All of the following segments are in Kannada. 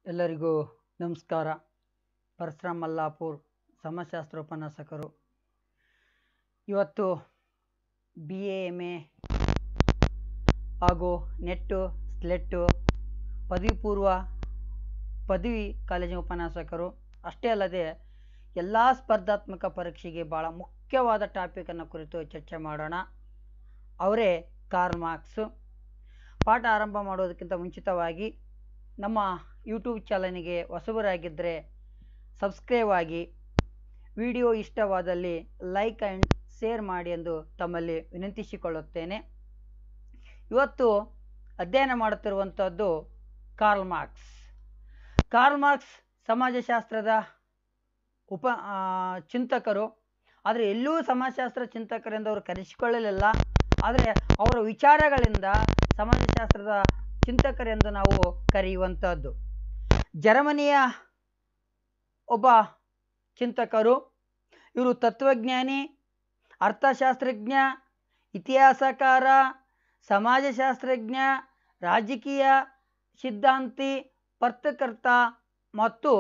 ಎಲ್ಲರಿಗೂ ನಮಸ್ಕಾರ. ಪರಶುರಾಮ್ ಮಲ್ಲಾಪುರ್ ಸಮಾಜಶಾಸ್ತ್ರ ಉಪನ್ಯಾಸಕರು. ಇವತ್ತು BA MA ಹಾಗೂ ನೆಟ್ಟು ಸ್ಲೆಟ್ಟು ಪದವಿ ಪೂರ್ವ ಪದವಿ ಕಾಲೇಜಿನ ಉಪನ್ಯಾಸಕರು. ಅಷ್ಟೇ ಅಲ್ಲದೆ ಎಲ್ಲ ಸ್ಪರ್ಧಾತ್ಮಕ ಪರೀಕ್ಷೆಗೆ ಭಾಳ ಮುಖ್ಯವಾದ ಟಾಪಿಕನ್ನು ಕುರಿತು ಚರ್ಚೆ ಮಾಡೋಣ. ಅವರೇ ಕಾರ್ಲ್ ಮಾರ್ಕ್ಸ್. ಪಾಠ ಆರಂಭ ಮಾಡೋದಕ್ಕಿಂತ ಮುಂಚಿತವಾಗಿ ನಮ್ಮ ಯೂಟ್ಯೂಬ್ ಚಾನಲ್ನಿಗೆ ಹೊಸಬರಾಗಿದ್ದರೆ ಸಬ್ಸ್ಕ್ರೈಬ್ ಆಗಿ, ವಿಡಿಯೋ ಇಷ್ಟವಾದಲ್ಲಿ ಲೈಕ್ ಆ್ಯಂಡ್ ಶೇರ್ ಮಾಡಿ ಎಂದು ತಮ್ಮಲ್ಲಿ ವಿನಂತಿಸಿಕೊಳ್ಳುತ್ತೇನೆ. ಇವತ್ತು ಅಧ್ಯಯನ ಮಾಡುತ್ತಿರುವಂಥದ್ದು ಕಾರ್ಲ್ ಮಾರ್ಕ್ಸ್. ಕಾರ್ಲ್ ಮಾರ್ಕ್ಸ್ ಸಮಾಜಶಾಸ್ತ್ರದ ಚಿಂತಕರು. ಆದರೆ ಎಲ್ಲೂ ಸಮಾಜಶಾಸ್ತ್ರ ಚಿಂತಕರೆಂದು ಅವರು ಕರೆಸಿಕೊಳ್ಳಲಿಲ್ಲ. ಆದರೆ ಅವರ ವಿಚಾರಗಳಿಂದ ಸಮಾಜಶಾಸ್ತ್ರದ ಚಿಂತಕರೆಂದು ನಾವು ಕರೆಯುವಂಥದ್ದು. ಜರ್ಮನಿಯ ಒಬ್ಬ ಚಿಂತಕರು. ಇವರು ತತ್ವಜ್ಞಾನಿ, ಅರ್ಥಶಾಸ್ತ್ರಜ್ಞ, ಇತಿಹಾಸಕಾರ, ಸಮಾಜಶಾಸ್ತ್ರಜ್ಞ, ರಾಜಕೀಯ ಸಿದ್ಧಾಂತಿ, ಪತ್ರಕರ್ತ ಮತ್ತು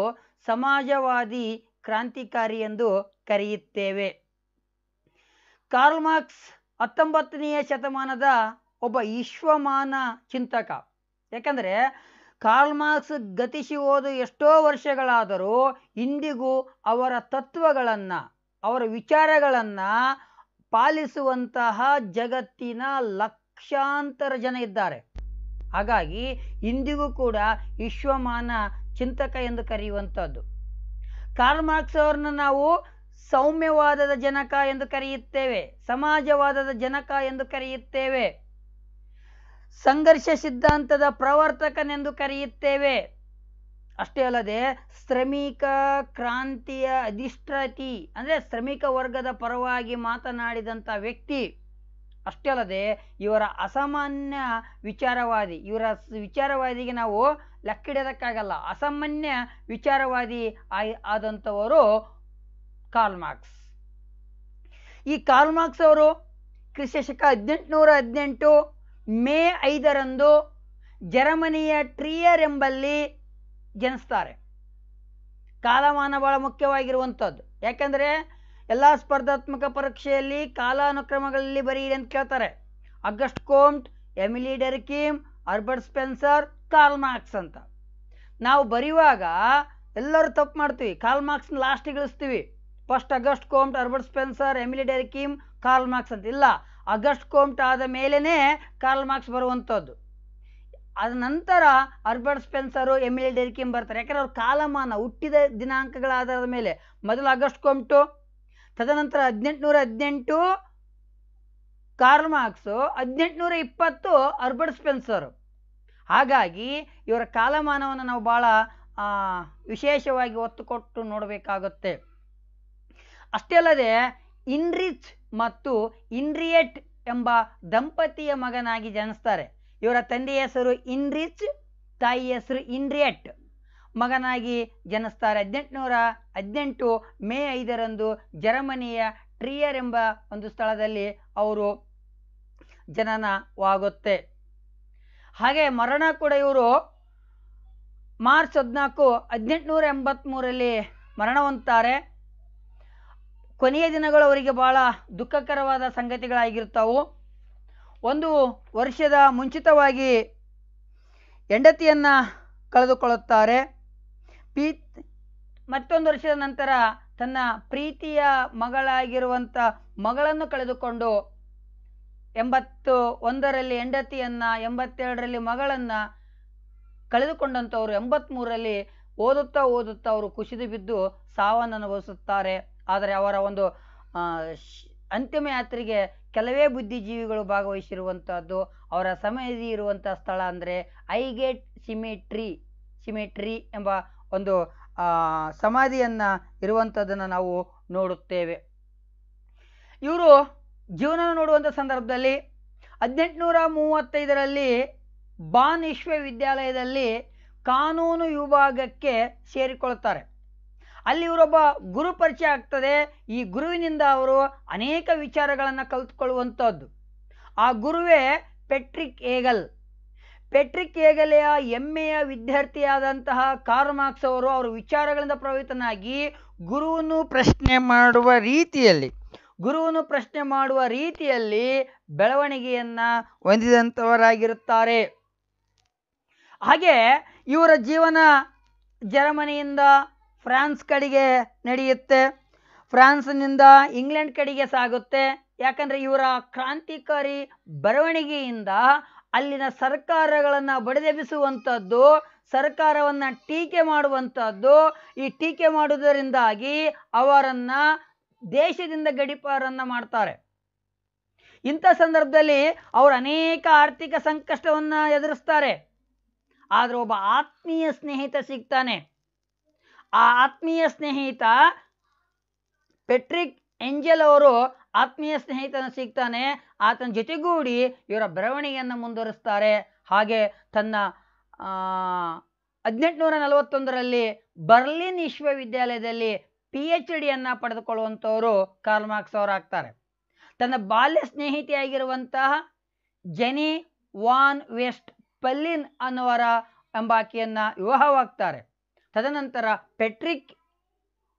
ಸಮಾಜವಾದಿ ಕ್ರಾಂತಿಕಾರಿ ಎಂದು ಕರೆಯುತ್ತೇವೆ. ಕಾರ್ಲ್ ಮಾರ್ಕ್ಸ್ 19ನೇ ಶತಮಾನದ ಒಬ್ಬ ವಿಶ್ವಮಾನ ಚಿಂತಕ. ಯಾಕಂದರೆ ಕಾರ್ಲ್ ಮಾರ್ಕ್ಸ್ ಗತಿಸಿ ಹೋದ ಎಷ್ಟೋ ವರ್ಷಗಳಾದರೂ ಇಂದಿಗೂ ಅವರ ತತ್ವಗಳನ್ನು, ಅವರ ವಿಚಾರಗಳನ್ನು ಪಾಲಿಸುವಂತಹ ಜಗತ್ತಿನ ಲಕ್ಷಾಂತರ ಜನ ಇದ್ದಾರೆ. ಹಾಗಾಗಿ ಇಂದಿಗೂ ಕೂಡ ವಿಶ್ವಮಾನ ಚಿಂತಕ ಎಂದು ಕರೆಯುವಂಥದ್ದು. ಕಾರ್ಲ್ ಮಾರ್ಕ್ಸ್ ಅವರನ್ನು ನಾವು ಸೌಮ್ಯವಾದದ ಜನಕ ಎಂದು ಕರೆಯುತ್ತೇವೆ, ಸಮಾಜವಾದದ ಜನಕ ಎಂದು ಕರೆಯುತ್ತೇವೆ, ಸಂಘರ್ಷ ಸಿದ್ಧಾಂತದ ಪ್ರವರ್ತಕನೆಂದು ಕರೆಯುತ್ತೇವೆ. ಅಷ್ಟೇ ಅಲ್ಲದೆ ಶ್ರಮಿಕ ಕ್ರಾಂತಿಯ ಅಧಿಷ್ಠಾತಿ, ಅಂದರೆ ಶ್ರಮಿಕ ವರ್ಗದ ಪರವಾಗಿ ಮಾತನಾಡಿದಂಥ ವ್ಯಕ್ತಿ. ಅಷ್ಟೇ ಅಲ್ಲದೆ ಇವರ ಅಸಾಮಾನ್ಯ ವಿಚಾರವಾದಿ. ಇವರ ವಿಚಾರವಾದಿಗೆ ನಾವು ಲೆಕ್ಕಿಡೋದಕ್ಕಾಗಲ್ಲ. ಅಸಾಮಾನ್ಯ ವಿಚಾರವಾದಿ ಆದಂಥವರು ಕಾರ್ಲ್ ಮಾರ್ಕ್ಸ್. ಈ ಕಾರ್ಲ್ ಮಾರ್ಕ್ಸ್ ಅವರು ಕ್ರಿಸ್ತಶಕ 1818 ಮೇ 5ರಂದು ಜರ್ಮನಿಯ ಟ್ರಿಯರ್ ಎಂಬಲ್ಲಿ ಜನಿಸ್ತಾರೆ. ಕಾಲಮಾನ ಬಹಳ ಮುಖ್ಯವಾಗಿರುವಂಥದ್ದು. ಯಾಕೆಂದರೆ ಎಲ್ಲ ಸ್ಪರ್ಧಾತ್ಮಕ ಪರೀಕ್ಷೆಯಲ್ಲಿ ಕಾಲಾನುಕ್ರಮಗಳಲ್ಲಿ ಬರೀರಿ ಅಂತ ಕೇಳ್ತಾರೆ. August Comte, Emile Durkheim, Herbert Spencer, Karl Marx ಅಂತ. ನಾವು ಬರೆಯುವಾಗ ಎಲ್ಲರೂ ತಪ್ಪು ಮಾಡ್ತೀವಿ. ಕಾರ್ಲ್ ಮಾರ್ಕ್ಸ್ನ ಲಾಸ್ಟಿಗೆ ಇಳಿಸ್ತೀವಿ. First August Comte, Herbert Spencer, Emile Durkheim, Karl Marx ಅಂತ. ಇಲ್ಲ, ಆಗಸ್ಟ್ ಕೋಮ್ಟ್ ಆದ ಮೇಲೇ ಕಾರ್ಲ್ ಮಾರ್ಕ್ಸ್ ಬರುವಂಥದ್ದು. ಅದ ನಂತರ ಹರ್ಬರ್ಟ್ ಸ್ಪೆನ್ಸರು, ಎಮಿಲಿ ಡೆರ್ಕಿಮ್ ಬರ್ತಾರೆ. ಯಾಕಂದರೆ ಅವ್ರ ಕಾಲಮಾನ, ಹುಟ್ಟಿದ ದಿನಾಂಕಗಳ ಆಧಾರದ ಮೇಲೆ ಮೊದಲು ಆಗಸ್ಟ್ ಕೋಮ್ಟು, ತದನಂತರ 1818 ಕಾರ್ಲ್ ಮಾರ್ಕ್ಸು, 1820 ಹರ್ಬರ್ಟ್ ಸ್ಪೆನ್ಸರು. ಹಾಗಾಗಿ ಇವರ ಕಾಲಮಾನವನ್ನು ನಾವು ಭಾಳ ವಿಶೇಷವಾಗಿ ಒತ್ತು ಕೊಟ್ಟು ನೋಡಬೇಕಾಗುತ್ತೆ. ಅಷ್ಟೇ ಅಲ್ಲದೆ ಇನ್ರಿಚ್ ಮತ್ತು ಇನ್ರಿಯೆಟ್ ಎಂಬ ದಂಪತಿಯ ಮಗನಾಗಿ ಜನಿಸ್ತಾರೆ. ಇವರ ತಂದೆಯ ಹೆಸರು ಇನ್ರಿಚ್, ತಾಯಿ ಹೆಸರು ಇನ್ರಿಯೆಟ್. ಮಗನಾಗಿ ಜನಿಸ್ತಾರೆ. 1818 ಮೇ 5ರಂದು ಜರ್ಮನಿಯ ಟ್ರಿಯರ್ ಎಂಬ ಒಂದು ಸ್ಥಳದಲ್ಲಿ ಅವರು ಜನನವಾಗುತ್ತೆ. ಹಾಗೆ ಮರಣ ಕೂಡ ಇವರು ಮಾರ್ಚ್ 14, 1883ರಲ್ಲಿ ಮರಣ ಹೊಂದುತ್ತಾರೆ. ಕೊನೆಯ ದಿನಗಳು ಅವರಿಗೆ ಭಾಳ ದುಃಖಕರವಾದ ಸಂಗತಿಗಳಾಗಿರ್ತಾವು. ಒಂದು ವರ್ಷದ ಮುಂಚಿತವಾಗಿ ಹೆಂಡತಿಯನ್ನು ಕಳೆದುಕೊಳ್ಳುತ್ತಾರೆ. ಮತ್ತೊಂದು ವರ್ಷದ ನಂತರ ತನ್ನ ಪ್ರೀತಿಯ ಮಗಳಾಗಿರುವಂಥ ಮಗಳನ್ನು ಕಳೆದುಕೊಂಡು 81ರಲ್ಲಿ ಹೆಂಡತಿಯನ್ನು, 87ರಲ್ಲಿ ಮಗಳನ್ನು ಕಳೆದುಕೊಂಡಂಥವರು 83ರಲ್ಲಿ ಓದುತ್ತಾ ಅವರು ಕುಸಿದು ಬಿದ್ದು ಸಾವನ್ನು ಅನುಭವಿಸುತ್ತಾರೆ. ಆದರೆ ಅವರ ಒಂದು ಅಂತಿಮ ಯಾತ್ರೆಗೆ ಕೆಲವೇ ಬುದ್ಧಿಜೀವಿಗಳು ಭಾಗವಹಿಸಿರುವಂಥದ್ದು. ಅವರ ಸಮಾಧಿ ಇರುವಂಥ ಸ್ಥಳ ಅಂದರೆ ಐಗೇಟ್ ಸಿಮೆಟ್ರಿ ಎಂಬ ಒಂದು ಸಮಾಧಿಯನ್ನು ಇರುವಂಥದ್ದನ್ನು ನಾವು ನೋಡುತ್ತೇವೆ. ಇವರು ಜೀವನ ನೋಡುವಂಥ ಸಂದರ್ಭದಲ್ಲಿ 1835ರಲ್ಲಿ ಬಾನ್ ವಿಶ್ವವಿದ್ಯಾಲಯದಲ್ಲಿ ಕಾನೂನು ವಿಭಾಗಕ್ಕೆ ಸೇರಿಕೊಳ್ಳುತ್ತಾರೆ. ಅಲ್ಲಿ ಇವರೊಬ್ಬ ಗುರು ಪರಿಚಯ ಆಗ್ತದೆ. ಈ ಗುರುವಿನಿಂದ ಅವರು ಅನೇಕ ವಿಚಾರಗಳನ್ನು ಕಲಿತುಕೊಳ್ಳುವಂಥದ್ದು. ಆ ಗುರುವೇ ಪೆಟ್ರಿಕ್ ಹೇಗಲ್. ಪೆಟ್ರಿಕ್ ಹೇಗಲೆಯ ಹೆಮ್ಮೆಯ ವಿದ್ಯಾರ್ಥಿಯಾದಂತಹ ಕಾರ್ಲ್ ಮಾರ್ಕ್ಸ್ ಅವರು ಅವರ ವಿಚಾರಗಳಿಂದ ಪ್ರಭಾವಿತನಾಗಿ ಗುರುವನ್ನು ಪ್ರಶ್ನೆ ಮಾಡುವ ರೀತಿಯಲ್ಲಿ ಬೆಳವಣಿಗೆಯನ್ನ ಹೊಂದಿದಂಥವರಾಗಿರುತ್ತಾರೆ. ಹಾಗೆ ಇವರ ಜೀವನ ಜರ್ಮನಿಯಿಂದ ಫ್ರಾನ್ಸ್ ಕಡೆಗೆ ನಡೆಯುತ್ತೆ, ಫ್ರಾನ್ಸ್ನಿಂದ ಇಂಗ್ಲೆಂಡ್ ಕಡೆಗೆ ಸಾಗುತ್ತೆ. ಯಾಕಂದರೆ ಇವರ ಕ್ರಾಂತಿಕಾರಿ ಬರವಣಿಗೆಯಿಂದ ಅಲ್ಲಿನ ಸರ್ಕಾರಗಳನ್ನು ಬಡಿದೆಬ್ಬಿಸುವಂಥದ್ದು, ಸರ್ಕಾರವನ್ನು ಟೀಕೆ ಮಾಡುವಂಥದ್ದು, ಈ ಟೀಕೆ ಮಾಡುವುದರಿಂದಾಗಿ ಅವರನ್ನು ದೇಶದಿಂದ ಗಡೀಪಾರನ್ನು ಮಾಡ್ತಾರೆ. ಇಂಥ ಸಂದರ್ಭದಲ್ಲಿ ಅವರು ಅನೇಕ ಆರ್ಥಿಕ ಸಂಕಷ್ಟವನ್ನು ಎದುರಿಸ್ತಾರೆ. ಆದರೆ ಒಬ್ಬ ಆತ್ಮೀಯ ಸ್ನೇಹಿತ ಸಿಗ್ತಾನೆ. ಆ ಆತ್ಮೀಯ ಸ್ನೇಹಿತ ಪೆಟ್ರಿಕ್ ಎಂಜೆಲ್ ಅವರು ಆತ್ಮೀಯ ಸ್ನೇಹಿತನ ಸಿಗ್ತಾನೆ. ಆತನ ಜೊತೆಗೂಡಿ ಇವರ ಬರವಣಿಗೆಯನ್ನು ಮುಂದುವರಿಸ್ತಾರೆ. ಹಾಗೆ ತನ್ನ 1841ರಲ್ಲಿ ಬರ್ಲಿನ್ ವಿಶ್ವವಿದ್ಯಾಲಯದಲ್ಲಿ PhD ಪಡೆದುಕೊಳ್ಳುವಂಥವರು ಕಾರ್ಲ್ ಮಾರ್ಕ್ಸ್ ಅವರು ಆಗ್ತಾರೆ. ತನ್ನ ಬಾಲ್ಯ ಸ್ನೇಹಿತೆಯಾಗಿರುವಂತಹ ಜೆನಿ ವಾನ್ ವೆಸ್ಟ್ ಪಲ್ಲಿನ್ ಎಂಬಾಕೆಯನ್ನು ವಿವಾಹವಾಗ್ತಾರೆ. ತದನಂತರ ಪೆಟ್ರಿಕ್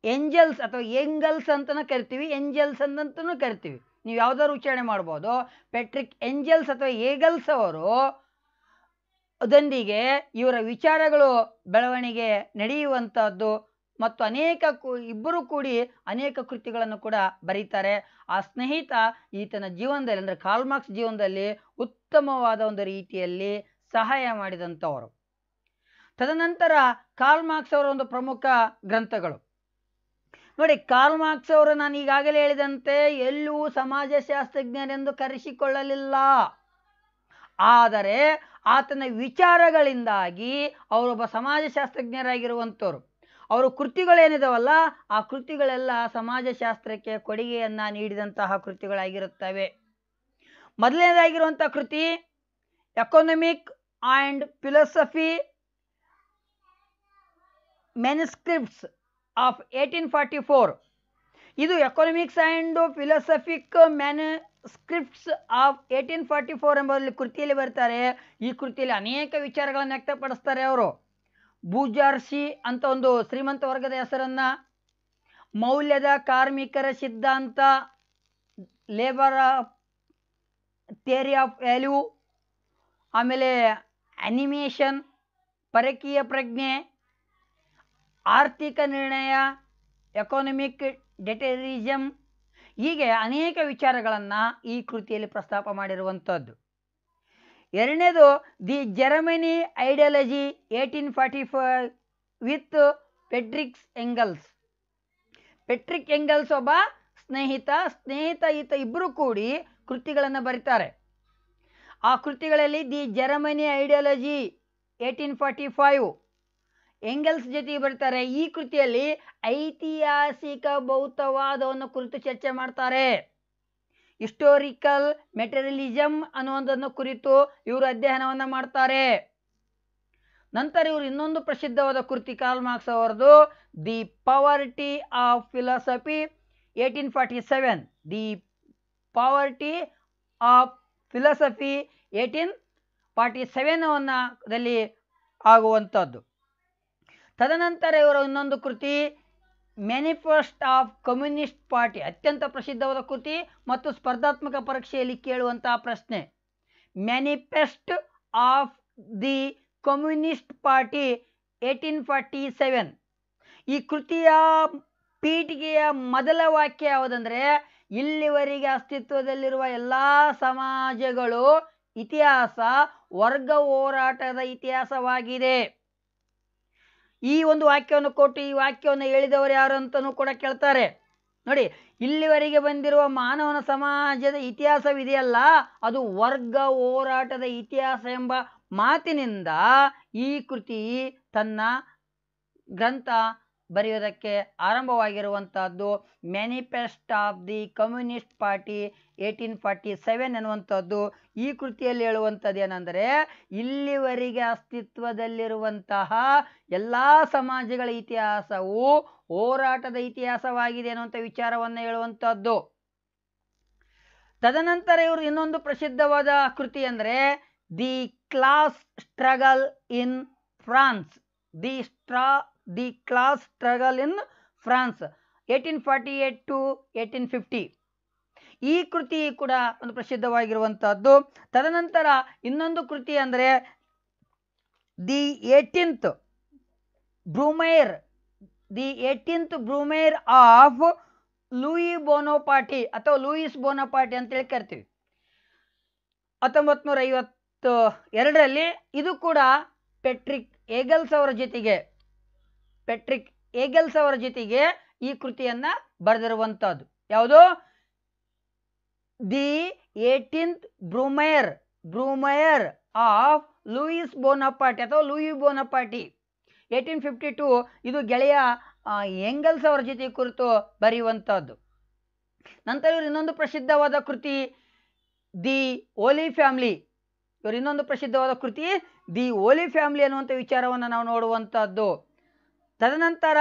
ಎಂಜಲ್ಸ್ ಅಥವಾ ಎಂಗಲ್ಸ್ ಅಂತಲೂ ಕರಿತೀವಿ, ಎಂಜಲ್ಸ್ ಅಂತಲೂ ಕರಿತೀವಿ, ನೀವು ಯಾವುದಾದ್ರು ಉಚ್ಚಾರಣೆ ಮಾಡ್ಬೋದು. ಪೆಟ್ರಿಕ್ ಎಂಜಲ್ಸ್ ಅಥವಾ ಏಗಲ್ಸ್ ಅವರು ಅದೊಂದಿಗೆ ಇವರ ವಿಚಾರಗಳು ಬೆಳವಣಿಗೆ ನಡೆಯುವಂಥದ್ದು ಮತ್ತು ಇಬ್ಬರು ಕೂಡಿ ಅನೇಕ ಕೃತಿಗಳನ್ನು ಕೂಡ ಬರೀತಾರೆ. ಆ ಸ್ನೇಹಿತ ಈತನ ಜೀವನದಲ್ಲಿ ಅಂದರೆ ಕಾರ್ಲ್ ಮಾರ್ಕ್ಸ್ ಜೀವನದಲ್ಲಿ ಉತ್ತಮವಾದ ಒಂದು ರೀತಿಯಲ್ಲಿ ಸಹಾಯ ಮಾಡಿದಂಥವರು. ತದನಂತರ ಕಾರ್ಲ್ ಮಾರ್ಕ್ಸ್ ಅವರ ಒಂದು ಪ್ರಮುಖ ಗ್ರಂಥಗಳು ನೋಡಿ. ಕಾರ್ಲ್ ಮಾರ್ಕ್ಸ್ ಅವರು ನಾನು ಈಗಾಗಲೇ ಹೇಳಿದಂತೆ ಎಲ್ಲೂ ಸಮಾಜಶಾಸ್ತ್ರಜ್ಞರೆಂದು ಕರೆಸಿಕೊಳ್ಳಲಿಲ್ಲ. ಆದರೆ ಆತನ ವಿಚಾರಗಳಿಂದಾಗಿ ಅವರೊಬ್ಬ ಸಮಾಜಶಾಸ್ತ್ರಜ್ಞರಾಗಿರುವಂಥವ್ರು. ಅವರ ಕೃತಿಗಳೇನಿದಾವಲ್ಲ ಆ ಕೃತಿಗಳೆಲ್ಲ ಸಮಾಜಶಾಸ್ತ್ರಕ್ಕೆ ಕೊಡುಗೆಯನ್ನು ನೀಡಿದಂತಹ ಕೃತಿಗಳಾಗಿರುತ್ತವೆ. ಮೊದಲನೇದಾಗಿರುವಂಥ ಕೃತಿ economic and philosophy manuscripts of 1844. ಇದು ಎಕಾನಮಿಕ್ಸ್ ಆ್ಯಂಡ್ ಫಿಲಾಸಫಿಕ್ ಮ್ಯಾನುಸ್ಕ್ರಿಪ್ಟ್ಸ್ ಆಫ್ 1844 ಎಂಬ ಕೃತಿಯಲ್ಲಿ ಬರ್ತಾರೆ. ಈ ಕೃತಿಯಲ್ಲಿ ಅನೇಕ ವಿಚಾರಗಳನ್ನು ವ್ಯಕ್ತಪಡಿಸ್ತಾರೆ ಅವರು. ಬೂಜಾರ್ಸಿ ಅಂತ ಒಂದು ಶ್ರೀಮಂತ ವರ್ಗದ ಹೆಸರನ್ನ, ಮೌಲ್ಯದ ಕಾರ್ಮಿಕರ ಸಿದ್ಧಾಂತ, ಲೇಬರ್ ಥಿಯರಿ ಆಫ್ ವ್ಯಾಲ್ಯೂ, ಆಮೇಲೆ ಅನಿಮೇಷನ್, ಪರಕೀಯ ಪ್ರಜ್ಞೆ, ಆರ್ಥಿಕ ನಿರ್ಣಯ, ಎಕಾನಮಿಕ್ ಡೆಟರಿಸಮ್, ಹೀಗೆ ಅನೇಕ ವಿಚಾರಗಳನ್ನು ಈ ಕೃತಿಯಲ್ಲಿ ಪ್ರಸ್ತಾಪ ಮಾಡಿರುವಂಥದ್ದು. ಎರಡನೇದು the Germany ideology 1845 with Patrick angles. Patrick angles ಒಬ್ಬ ಸ್ನೇಹಿತ ಈತ ಇಬ್ಬರು ಕೂಡಿ ಕೃತಿಗಳನ್ನು ಬರೀತಾರೆ. ಆ ಕೃತಿಗಳಲ್ಲಿ ದಿ ಜರ್ಮನಿ ಐಡಿಯಾಲಜಿ 1845 ಎಂಗಲ್ಸ್ ಜೊತೆಗೆ ಬರ್ತಾರೆ. ಈ ಕೃತಿಯಲ್ಲಿ ಐತಿಹಾಸಿಕ ಭೌತವಾದವನ್ನು ಕುರಿತು ಚರ್ಚೆ ಮಾಡ್ತಾರೆ. ಹಿಸ್ಟೋರಿಕಲ್ ಮೆಟೀರಿಯಲಿಸಮ್ ಅನ್ನುವುದನ್ನು ಕುರಿತು ಇವರು ಅಧ್ಯಯನವನ್ನು ಮಾಡ್ತಾರೆ. ನಂತರ ಇವರು ಇನ್ನೊಂದು ಪ್ರಸಿದ್ಧವಾದ ಕೃತಿ ಕಾರ್ಲ್ ಮಾರ್ಕ್ಸ್ ಅವರದು the poverty of philosophy 1847. The poverty of philosophy 1847ದಲ್ಲಿ ಆಗುವಂಥದ್ದು. ತದನಂತರ ಇವರ ಇನ್ನೊಂದು ಕೃತಿ ಮ್ಯಾನಿಫೆಸ್ಟ್ ಆಫ್ ಕಮ್ಯುನಿಸ್ಟ್ ಪಾರ್ಟಿ, ಅತ್ಯಂತ ಪ್ರಸಿದ್ಧವಾದ ಕೃತಿ ಮತ್ತು ಸ್ಪರ್ಧಾತ್ಮಕ ಪರೀಕ್ಷೆಯಲ್ಲಿ ಕೇಳುವಂತಹ ಪ್ರಶ್ನೆ. Manifest of the communist party 1847. ಈ ಕೃತಿಯ ಪೀಠಿಗೆಯ ಮೊದಲ ವಾಕ್ಯ ಯಾವುದಂದರೆ, ಇಲ್ಲಿವರೆಗೆ ಅಸ್ತಿತ್ವದಲ್ಲಿರುವ ಎಲ್ಲ ಸಮಾಜಗಳು ಇತಿಹಾಸ ವರ್ಗ ಹೋರಾಟದ ಇತಿಹಾಸವಾಗಿದೆ. ಈ ಒಂದು ವಾಕ್ಯವನ್ನು ಕೊಟ್ಟು ಈ ವಾಕ್ಯವನ್ನು ಹೇಳಿದವರು ಯಾರು ಅಂತಲೂ ಕೂಡ ಕೇಳ್ತಾರೆ. ನೋಡಿ, ಇಲ್ಲಿವರೆಗೆ ಬಂದಿರುವ ಮಾನವನ ಸಮಾಜದ ಇತಿಹಾಸವಿದೆಯಲ್ಲ, ಅದು ವರ್ಗ ಹೋರಾಟದ ಇತಿಹಾಸ ಎಂಬ ಮಾತಿನಿಂದ ಈ ಕೃತಿ ತನ್ನ ಗ್ರಂಥ ಬರೆಯೋದಕ್ಕೆ ಆರಂಭವಾಗಿರುವಂಥದ್ದು. Manifest of the communist party 1847 ಎನ್ನುವಂಥದ್ದು. ಈ ಕೃತಿಯಲ್ಲಿ ಹೇಳುವಂಥದ್ದು ಏನಂದರೆ, ಇಲ್ಲಿವರೆಗೆ ಅಸ್ತಿತ್ವದಲ್ಲಿರುವಂತಹ ಎಲ್ಲ ಸಮಾಜಗಳ ಇತಿಹಾಸವು ಹೋರಾಟದ ಇತಿಹಾಸವಾಗಿದೆ ಅನ್ನುವಂಥ ವಿಚಾರವನ್ನು ಹೇಳುವಂಥದ್ದು. ತದನಂತರ ಇವರು ಇನ್ನೊಂದು ಪ್ರಸಿದ್ಧವಾದ ಕೃತಿ ಅಂದರೆ the class struggle in France. The class struggle in France 1848 to 1850. ಈ ಕೃತಿ ಕೂಡ ಒಂದು ಪ್ರಸಿದ್ಧವಾಗಿರುವಂತಹದ್ದು. ತದನಂತರ ಇನ್ನೊಂದು ಕೃತಿ ಅಂದರೆ ದಿ 18th ಬ್ರೂಮೇರ್ ಆಫ್ ಲೂಯಿ ಬೋನೋಪಾಟಿ ಅಥವಾ ಲೂಯಿಸ್ ಬೋನಪಾಟಿ ಅಂತೇಳಿ ಕರಿತೀವಿ. 1952ರಲ್ಲಿ ಇದು ಕೂಡ ಪೆಟ್ರಿಕ್ ಏಗಲ್ಸ್ ಅವರ ಜೊತೆಗೆ ಈ ಕೃತಿಯನ್ನ ಬರೆದಿರುವಂತಹದ್ದು. ಯಾವುದು? ದಿ 18th ಬ್ರೂಮೇರ್ ಆಫ್ ಲೂಯಿಸ್ ಬೋನಪಾಟಿ ಅಥವಾ ಲೂಯಿ ಬೋನಪಾಟಿ 1852. ಇದು ಗೆಳೆಯ ಎಂಗಲ್ಸ್ ಅವರ ಜೊತೆ ಕುರಿತು ಬರೆಯುವಂತಹದ್ದು. ನಂತರ ಇವರು ಇನ್ನೊಂದು ಪ್ರಸಿದ್ಧವಾದ ಕೃತಿ ದಿ ಓಲಿ ಫ್ಯಾಮಿಲಿ. ಇವರು ಇನ್ನೊಂದು ಪ್ರಸಿದ್ಧವಾದ ಕೃತಿ ದಿ ಓಲಿ ಫ್ಯಾಮಿಲಿ ಅನ್ನುವಂಥ ವಿಚಾರವನ್ನು ನಾವು ನೋಡುವಂತಹದ್ದು. ತದನಂತರ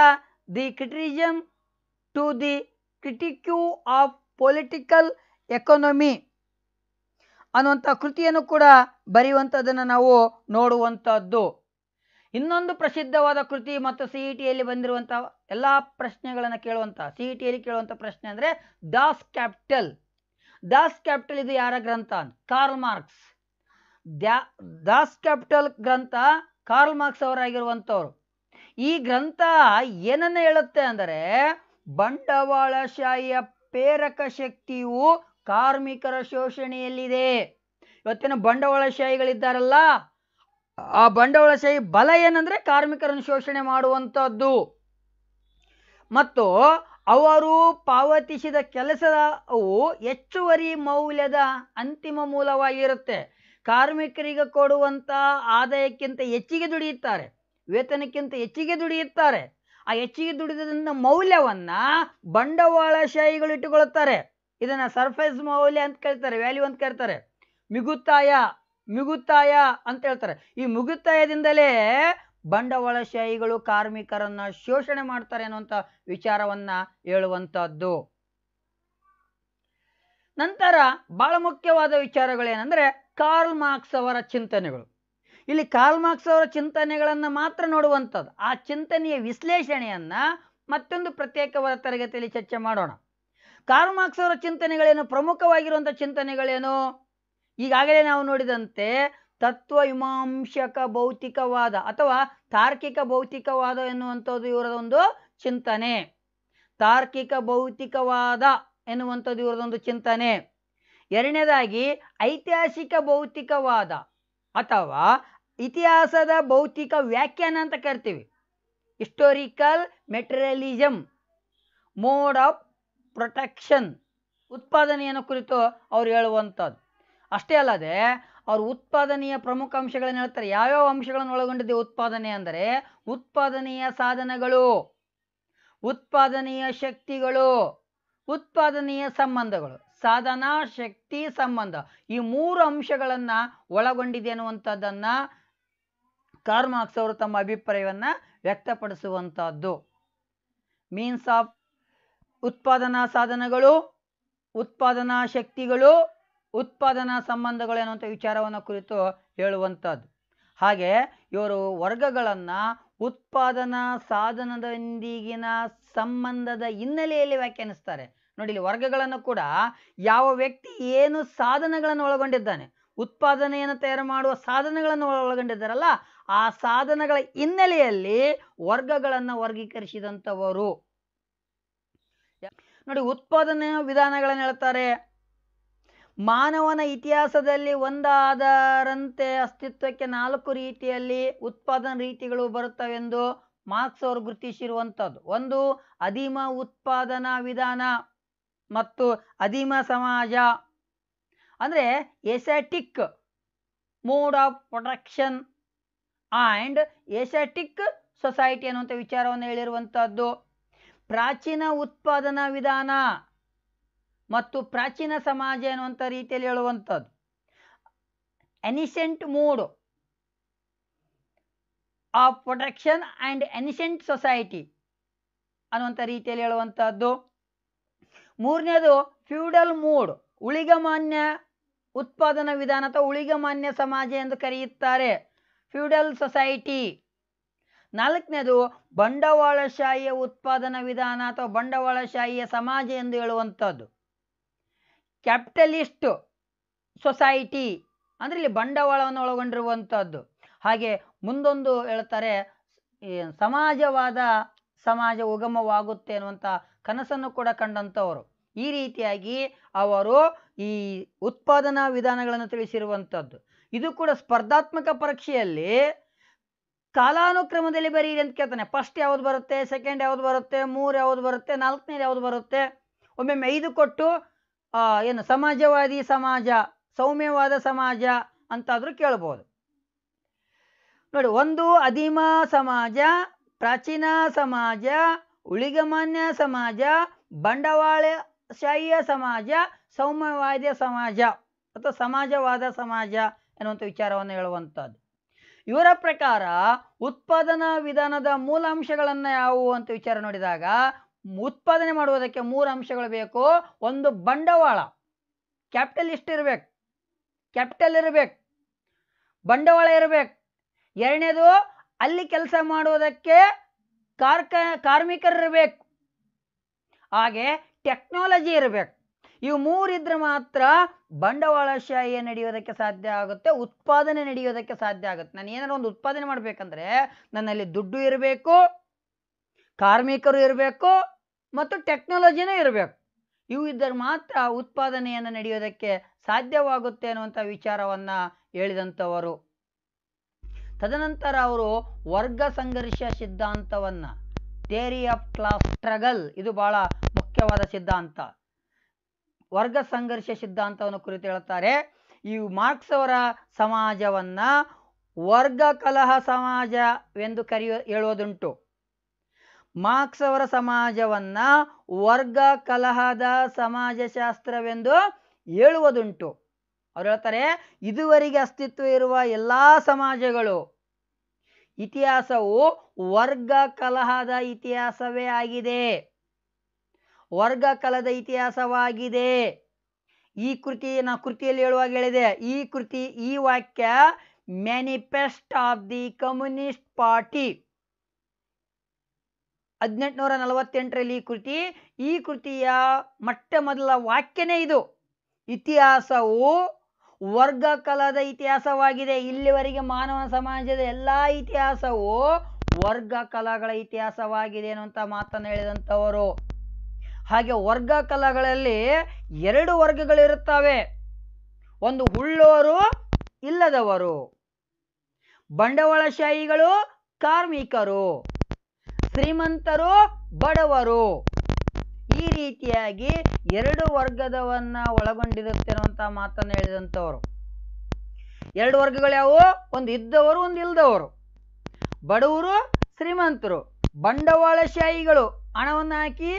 the criticism to the critique of political economy ಅನ್ನುವಂಥ ಕೃತಿಯನ್ನು ಕೂಡ ಬರೆಯುವಂಥದ್ದನ್ನು ನಾವು ನೋಡುವಂಥದ್ದು. ಇನ್ನೊಂದು ಪ್ರಸಿದ್ಧವಾದ ಕೃತಿ ಮತ್ತು CETಯಲ್ಲಿ ಬಂದಿರುವಂಥ ಎಲ್ಲ ಪ್ರಶ್ನೆಗಳನ್ನು CETಯಲ್ಲಿ ಕೇಳುವಂಥ ಪ್ರಶ್ನೆ ಅಂದರೆ ದಾಸ್ ಕ್ಯಾಪಿಟಲ್. ಇದು ಯಾರ ಗ್ರಂಥ? Karl Marx. ದಾಸ್ ಕ್ಯಾಪಿಟಲ್ ಗ್ರಂಥ ಕಾರ್ಲ್ ಮಾರ್ಕ್ಸ್ ಅವರಾಗಿರುವಂಥವ್ರು. ಈ ಗ್ರಂಥ ಏನನ್ನ ಹೇಳುತ್ತೆ ಅಂದರೆ ಬಂಡವಾಳಶಾಹಿಯ ಪ್ರೇರಕ ಶಕ್ತಿಯು ಕಾರ್ಮಿಕರ ಶೋಷಣೆಯಲ್ಲಿದೆ. ಇವತ್ತಿನ ಬಂಡವಾಳಶಾಹಿಗಳಿದ್ದಾರಲ್ಲ, ಆ ಬಂಡವಾಳಶಾಹಿ ಬಲ ಏನಂದ್ರೆ ಕಾರ್ಮಿಕರನ್ನು ಶೋಷಣೆ ಮಾಡುವಂಥದ್ದು ಮತ್ತು ಅವರು ಪಾವತಿಸಿದ ಕೆಲಸವು ಹೆಚ್ಚುವರಿ ಮೌಲ್ಯದ ಅಂತಿಮ ಮೂಲವಾಗಿರುತ್ತೆ. ಕಾರ್ಮಿಕರಿಗೆ ಕೊಡುವಂಥ ಆದಾಯಕ್ಕಿಂತ ಹೆಚ್ಚಿಗೆ ದುಡಿಯುತ್ತಾರೆ, ವೇತನಕ್ಕಿಂತ ಹೆಚ್ಚಿಗೆ ದುಡಿಯುತ್ತಾರೆ. ಆ ಹೆಚ್ಚಿಗೆ ದುಡಿದ ಮೌಲ್ಯವನ್ನ ಬಂಡವಾಳಶಾಹಿಗಳು ಇಟ್ಟುಕೊಳ್ಳುತ್ತಾರೆ. ಇದನ್ನ ಸರ್ಫೇಸ್ ಮೌಲ್ಯ ಅಂತ ಕೇಳ್ತಾರೆ, ವ್ಯಾಲ್ಯೂ ಅಂತ ಕೇಳ್ತಾರೆ, ಮಿಗುತ್ತಾಯ ಅಂತ ಹೇಳ್ತಾರೆ. ಈ ಮಿಗುತ್ತಾಯದಿಂದಲೇ ಬಂಡವಾಳಶಾಹಿಗಳು ಕಾರ್ಮಿಕರನ್ನ ಶೋಷಣೆ ಮಾಡ್ತಾರೆ ಅನ್ನುವಂಥ ವಿಚಾರವನ್ನ ಹೇಳುವಂತಹದ್ದು. ನಂತರ ಬಹಳ ಮುಖ್ಯವಾದ ವಿಚಾರಗಳೇನೆಂದ್ರೆ ಕಾರ್ಲ್ ಮಾರ್ಕ್ಸ್ ಅವರ ಚಿಂತನೆಗಳು. ಇಲ್ಲಿ ಕಾರ್ಲ್ ಮಾರ್ಕ್ಸ್ ಅವರ ಚಿಂತನೆಗಳನ್ನ ಮಾತ್ರ ನೋಡುವಂಥದ್ದು. ಆ ಚಿಂತನೆಯ ವಿಶ್ಲೇಷಣೆಯನ್ನ ಮತ್ತೊಂದು ಪ್ರತ್ಯೇಕವಾದ ತರಗತಿಯಲ್ಲಿ ಚರ್ಚೆ ಮಾಡೋಣ. ಕಾರ್ಲ್ ಮಾರ್ಕ್ಸ್ ಅವರ ಚಿಂತನೆಗಳೇನು? ಪ್ರಮುಖವಾಗಿರುವಂಥ ಚಿಂತನೆಗಳೇನು? ಈಗಾಗಲೇ ನಾವು ನೋಡಿದಂತೆ ತತ್ವಮೀಮಾಂಸಕ ಭೌತಿಕವಾದ ಅಥವಾ ತಾರ್ಕಿಕ ಭೌತಿಕವಾದ ಎನ್ನುವಂಥದ್ದು ಇವರದೊಂದು ಚಿಂತನೆ. ತಾರ್ಕಿಕ ಭೌತಿಕವಾದ ಎನ್ನುವಂಥದ್ದು ಇವರದೊಂದು ಚಿಂತನೆ. ಎರಡನೇದಾಗಿ ಐತಿಹಾಸಿಕ ಭೌತಿಕವಾದ ಅಥವಾ ಇತಿಹಾಸದ ಭೌತಿಕ ವ್ಯಾಖ್ಯಾನ ಅಂತ ಕರಿತೀವಿ. Historical materialism, mode of protection, ಉತ್ಪಾದನೆಯನ್ನು ಕುರಿತು ಅವ್ರು ಹೇಳುವಂಥದ್ದು. ಅಷ್ಟೇ ಅಲ್ಲದೆ ಅವ್ರ ಉತ್ಪಾದನೆಯ ಪ್ರಮುಖ ಅಂಶಗಳನ್ನು ಹೇಳ್ತಾರೆ. ಯಾವ್ಯಾವ ಅಂಶಗಳನ್ನು ಒಳಗೊಂಡಿದೆ ಉತ್ಪಾದನೆ ಅಂದರೆ? ಉತ್ಪಾದನೆಯ ಸಾಧನಗಳು, ಉತ್ಪಾದನೆಯ ಶಕ್ತಿಗಳು, ಉತ್ಪಾದನೆಯ ಸಂಬಂಧಗಳು. ಸಾಧನ, ಶಕ್ತಿ, ಸಂಬಂಧ, ಈ ಮೂರು ಅಂಶಗಳನ್ನ ಒಳಗೊಂಡಿದೆ ಅನ್ನುವಂಥದ್ದನ್ನ ಕಾರ್ಲ್ ಮಾರ್ಕ್ಸ್ ಅವರು ತಮ್ಮ ಅಭಿಪ್ರಾಯವನ್ನ ವ್ಯಕ್ತಪಡಿಸುವಂತಹದ್ದು. ಮೀನ್ಸ್ ಆಫ್ ಉತ್ಪಾದನಾ ಸಾಧನಗಳು, ಉತ್ಪಾದನಾ ಶಕ್ತಿಗಳು, ಉತ್ಪಾದನಾ ಸಂಬಂಧಗಳು ಎನ್ನುವಂಥ ವಿಚಾರವನ್ನು ಕುರಿತು ಹೇಳುವಂಥದ್ದು. ಹಾಗೆ ಇವರು ವರ್ಗಗಳನ್ನು ಉತ್ಪಾದನಾ ಸಾಧನದೊಂದಿಗಿನ ಸಂಬಂಧದ ಹಿನ್ನೆಲೆಯಲ್ಲಿ ವ್ಯಾಖ್ಯಾನಿಸ್ತಾರೆ. ನೋಡಿ, ಇಲ್ಲಿ ವರ್ಗಗಳನ್ನು ಕೂಡ ಯಾವ ವ್ಯಕ್ತಿ ಏನು ಸಾಧನಗಳನ್ನು ಒಳಗೊಂಡಿದ್ದಾನೆ, ಉತ್ಪಾದನೆಯನ್ನು ತಯಾರು ಮಾಡುವ ಸಾಧನಗಳನ್ನು ಒಳಗೊಂಡಿದ್ದಾರಲ್ಲ, ಆ ಸಾಧನಗಳ ಹಿನ್ನೆಲೆಯಲ್ಲಿ ವರ್ಗಗಳನ್ನು ವರ್ಗೀಕರಿಸಿದಂಥವರು. ನೋಡಿ, ಉತ್ಪಾದನೆಯ ವಿಧಾನಗಳನ್ನು ಹೇಳ್ತಾರೆ. ಮಾನವನ ಇತಿಹಾಸದಲ್ಲಿ ಒಂದಾದರಂತೆ ಅಸ್ತಿತ್ವಕ್ಕೆ 4 ರೀತಿಯಲ್ಲಿ ಉತ್ಪಾದನಾ ರೀತಿಗಳು ಬರುತ್ತವೆಂದು ಮಾರ್ಕ್ಸ್ ಅವರು ಗುರುತಿಸಿರುವಂಥದ್ದು. ಒಂದು ಅಧೀಮ ಉತ್ಪಾದನಾ ವಿಧಾನ ಮತ್ತು ಅಧೀಮ ಸಮಾಜ, ಅಂದರೆ Asiatic mode of production and Asiatic society ಅನ್ನುವಂಥ ವಿಚಾರವನ್ನು ಹೇಳಿರುವಂಥದ್ದು. ಪ್ರಾಚೀನ ಉತ್ಪಾದನಾ ವಿಧಾನ ಮತ್ತು ಪ್ರಾಚೀನ ಸಮಾಜ ಎನ್ನುವಂಥ ರೀತಿಯಲ್ಲಿ ಹೇಳುವಂಥದ್ದು. Ancient mode of protection and ancient society ಅನ್ನುವಂಥ ರೀತಿಯಲ್ಲಿ ಹೇಳುವಂಥದ್ದು. ಮೂರನೇದು ಫ್ಯೂಡಲ್ ಮೋಡ್, ಉಳಿಗಮಾನ್ಯ ಉತ್ಪಾದನಾ ವಿಧಾನ ಅಥವಾ ಉಳಿಗಮಾನ್ಯ ಸಮಾಜ ಎಂದು ಕರೆಯುತ್ತಾರೆ, ಫ್ಯೂಡಲ್ ಸೊಸೈಟಿ. ನಾಲ್ಕನೇದು ಬಂಡವಾಳಶಾಹಿಯ ಉತ್ಪಾದನಾ ವಿಧಾನ ಅಥವಾ ಬಂಡವಾಳಶಾಹಿಯ ಸಮಾಜ ಎಂದು ಹೇಳುವಂಥದ್ದು, ಕ್ಯಾಪಿಟಲಿಸ್ಟ್ ಸೊಸೈಟಿ. ಅಂದರೆ ಇಲ್ಲಿ ಬಂಡವಾಳವನ್ನು ಒಳಗೊಂಡಿರುವಂಥದ್ದು. ಹಾಗೆ ಮುಂದೊಂದು ಹೇಳ್ತಾರೆ, ಸಮಾಜವಾದ ಸಮಾಜ ಉಗಮವಾಗುತ್ತೆ ಅನ್ನುವಂಥ ಕನಸನ್ನು ಕೂಡ ಕಂಡಂಥವರು. ಈ ರೀತಿಯಾಗಿ ಅವರು ಈ ಉತ್ಪಾದನಾ ವಿಧಾನಗಳನ್ನು ತಿಳಿಸಿರುವಂಥದ್ದು. ಇದು ಕೂಡ ಸ್ಪರ್ಧಾತ್ಮಕ ಪರೀಕ್ಷೆಯಲ್ಲಿ ಕಾಲಾನುಕ್ರಮದಲ್ಲಿ ಬರೀರಿ ಅಂತ ಕೇಳ್ತಾನೆ. ಫಸ್ಟ್ ಯಾವ್ದು ಬರುತ್ತೆ, ಸೆಕೆಂಡ್ ಯಾವ್ದು ಬರುತ್ತೆ, 3 ಯಾವ್ದು ಬರುತ್ತೆ, 4ನೇದು ಯಾವ್ದು ಬರುತ್ತೆ. ಒಮ್ಮೊಮ್ಮೆ 5 ಕೊಟ್ಟು ಏನು ಸಮಾಜವಾದಿ ಸಮಾಜ, ಸೌಮ್ಯವಾದ ಸಮಾಜ ಅಂತಾದರೂ ಕೇಳ್ಬೋದು ನೋಡಿ. 1 ಆದಿಮ ಸಮಾಜ, ಪ್ರಾಚೀನ ಸಮಾಜ, ಉಳಿಗಮಾನ್ಯ ಸಮಾಜ, ಬಂಡವಾಳಶಾಹಿಯ ಸಮಾಜ, ಸೌಮ್ಯವಾದ ಸಮಾಜ ಅಥವಾ ಸಮಾಜವಾದ ಸಮಾಜ ಎನ್ನುವಂಥ ವಿಚಾರವನ್ನು ಹೇಳುವಂಥದ್ದು. ಇವರ ಪ್ರಕಾರ ಉತ್ಪಾದನಾ ವಿಧಾನದ ಮೂಲ ಅಂಶಗಳನ್ನು ಯಾವುವು ಅಂತ ವಿಚಾರ ನೋಡಿದಾಗ, ಉತ್ಪಾದನೆ ಮಾಡುವುದಕ್ಕೆ 3 ಅಂಶಗಳು ಬೇಕು. 1 ಬಂಡವಾಳ, ಕ್ಯಾಪಿಟಲಿಸ್ಟ್ ಇರಬೇಕು, ಕ್ಯಾಪಿಟಲ್ ಇರಬೇಕು, ಬಂಡವಾಳ ಇರಬೇಕು. 2ನೇದು ಅಲ್ಲಿ ಕೆಲಸ ಮಾಡುವುದಕ್ಕೆ ಕಾರ್ಮಿಕರಿರಬೇಕು, ಹಾಗೆ ಟೆಕ್ನಾಲಜಿ ಇರಬೇಕು. ಇವು 3 ಇದ್ರೆ ಮಾತ್ರ ಬಂಡವಾಳಶಾಹಿ ನಡೆಯೋದಕ್ಕೆ ಸಾಧ್ಯ ಆಗುತ್ತೆ, ಉತ್ಪಾದನೆ ನಡೆಯೋದಕ್ಕೆ ಸಾಧ್ಯ ಆಗುತ್ತೆ. ನಾನು ಏನಾದ್ರು ಒಂದು ಉತ್ಪಾದನೆ ಮಾಡಬೇಕಂದ್ರೆ ನನ್ನಲ್ಲಿ ದುಡ್ಡು ಇರಬೇಕು, ಕಾರ್ಮಿಕರು ಇರಬೇಕು ಮತ್ತು ಟೆಕ್ನಾಲಜಿನೂ ಇರಬೇಕು. ಇವು ಇದ್ದರೆ ಮಾತ್ರ ಉತ್ಪಾದನೆಯನ್ನು ನಡೆಯೋದಕ್ಕೆ ಸಾಧ್ಯವಾಗುತ್ತೆ ಅನ್ನುವಂಥ ವಿಚಾರವನ್ನು ಹೇಳಿದಂಥವರು. ತದನಂತರ ಅವರು ವರ್ಗ ಸಂಘರ್ಷ ಸಿದ್ಧಾಂತವನ್ನು, ಥಿಯರಿ ಆಫ್ ಕ್ಲಾಸ್ ಸ್ಟ್ರಗಲ್, ಇದು ಬಹಳ ಮುಖ್ಯವಾದ ಸಿದ್ಧಾಂತ. ವರ್ಗ ಸಂಘರ್ಷ ಸಿದ್ಧಾಂತವನ್ನು ಕುರಿತು ಹೇಳ್ತಾರೆ. ಈ ಮಾರ್ಕ್ಸ್ ಅವರ ಸಮಾಜವನ್ನ ವರ್ಗ ಕಲಹ ಸಮಾಜವೆಂದು ಹೇಳುವುದುಂಟು. ಮಾರ್ಕ್ಸ್ ಅವರ ಸಮಾಜವನ್ನ ವರ್ಗ ಕಲಹದ ಸಮಾಜಶಾಸ್ತ್ರವೆಂದು ಹೇಳುವುದುಂಟು. ಅವ್ರು ಹೇಳ್ತಾರೆ, ಇದುವರೆಗೆ ಅಸ್ತಿತ್ವ ಇರುವ ಎಲ್ಲಾ ಸಮಾಜಗಳು ಇತಿಹಾಸವು ವರ್ಗ ಕಲಹದ ಇತಿಹಾಸವೇ ಆಗಿದೆ, ವರ್ಗ ಕಲಹದ ಇತಿಹಾಸವಾಗಿದೆ. ಈ ಕೃತಿಯಲ್ಲಿ ಹೇಳುವಾಗ ಹೇಳಿದೆ, ಈ ವಾಕ್ಯ manifesto of the communist party 1848ರಲ್ಲಿ ಈ ಕೃತಿಯ ಮೊಟ್ಟ ಮೊದಲ ವಾಕ್ಯನೇ ಇದು. ಇತಿಹಾಸವು ವರ್ಗ ಕಲಹದ ಇತಿಹಾಸವಾಗಿದೆ. ಇಲ್ಲಿವರೆಗೆ ಮಾನವ ಸಮಾಜದ ಎಲ್ಲಾ ಇತಿಹಾಸವು ವರ್ಗ ಕಲಹಗಳ ಇತಿಹಾಸವಾಗಿದೆ ಅನ್ನುವಂಥ ಮಾತನ್ನು ಹೇಳಿದಂಥವರು. ಹಾಗೆ ವರ್ಗ ಕಲಹಗಳಲ್ಲಿ 2 ವರ್ಗಗಳಿರುತ್ತವೆ. ಒಂದು ಉಳ್ಳೋರು, ಇಲ್ಲದವರು, ಬಂಡವಾಳಶಾಹಿಗಳು, ಕಾರ್ಮಿಕರು, ಶ್ರೀಮಂತರು, ಬಡವರು. ಈ ರೀತಿಯಾಗಿ 2 ವರ್ಗದವನ್ನ ಒಳಗೊಂಡಿರುತ್ತೆ ಅನ್ನುವಂಥ ಮಾತನ್ನು ಹೇಳಿದಂಥವರು. 2 ವರ್ಗಗಳು ಯಾವುವು? ಒಂದು ಇದ್ದವರು, ಒಂದು ಇಲ್ಲದವರು. ಬಡವರು, ಶ್ರೀಮಂತರು, ಬಂಡವಾಳಶಾಹಿಗಳು, ಹಣವನ್ನು ಹಾಕಿ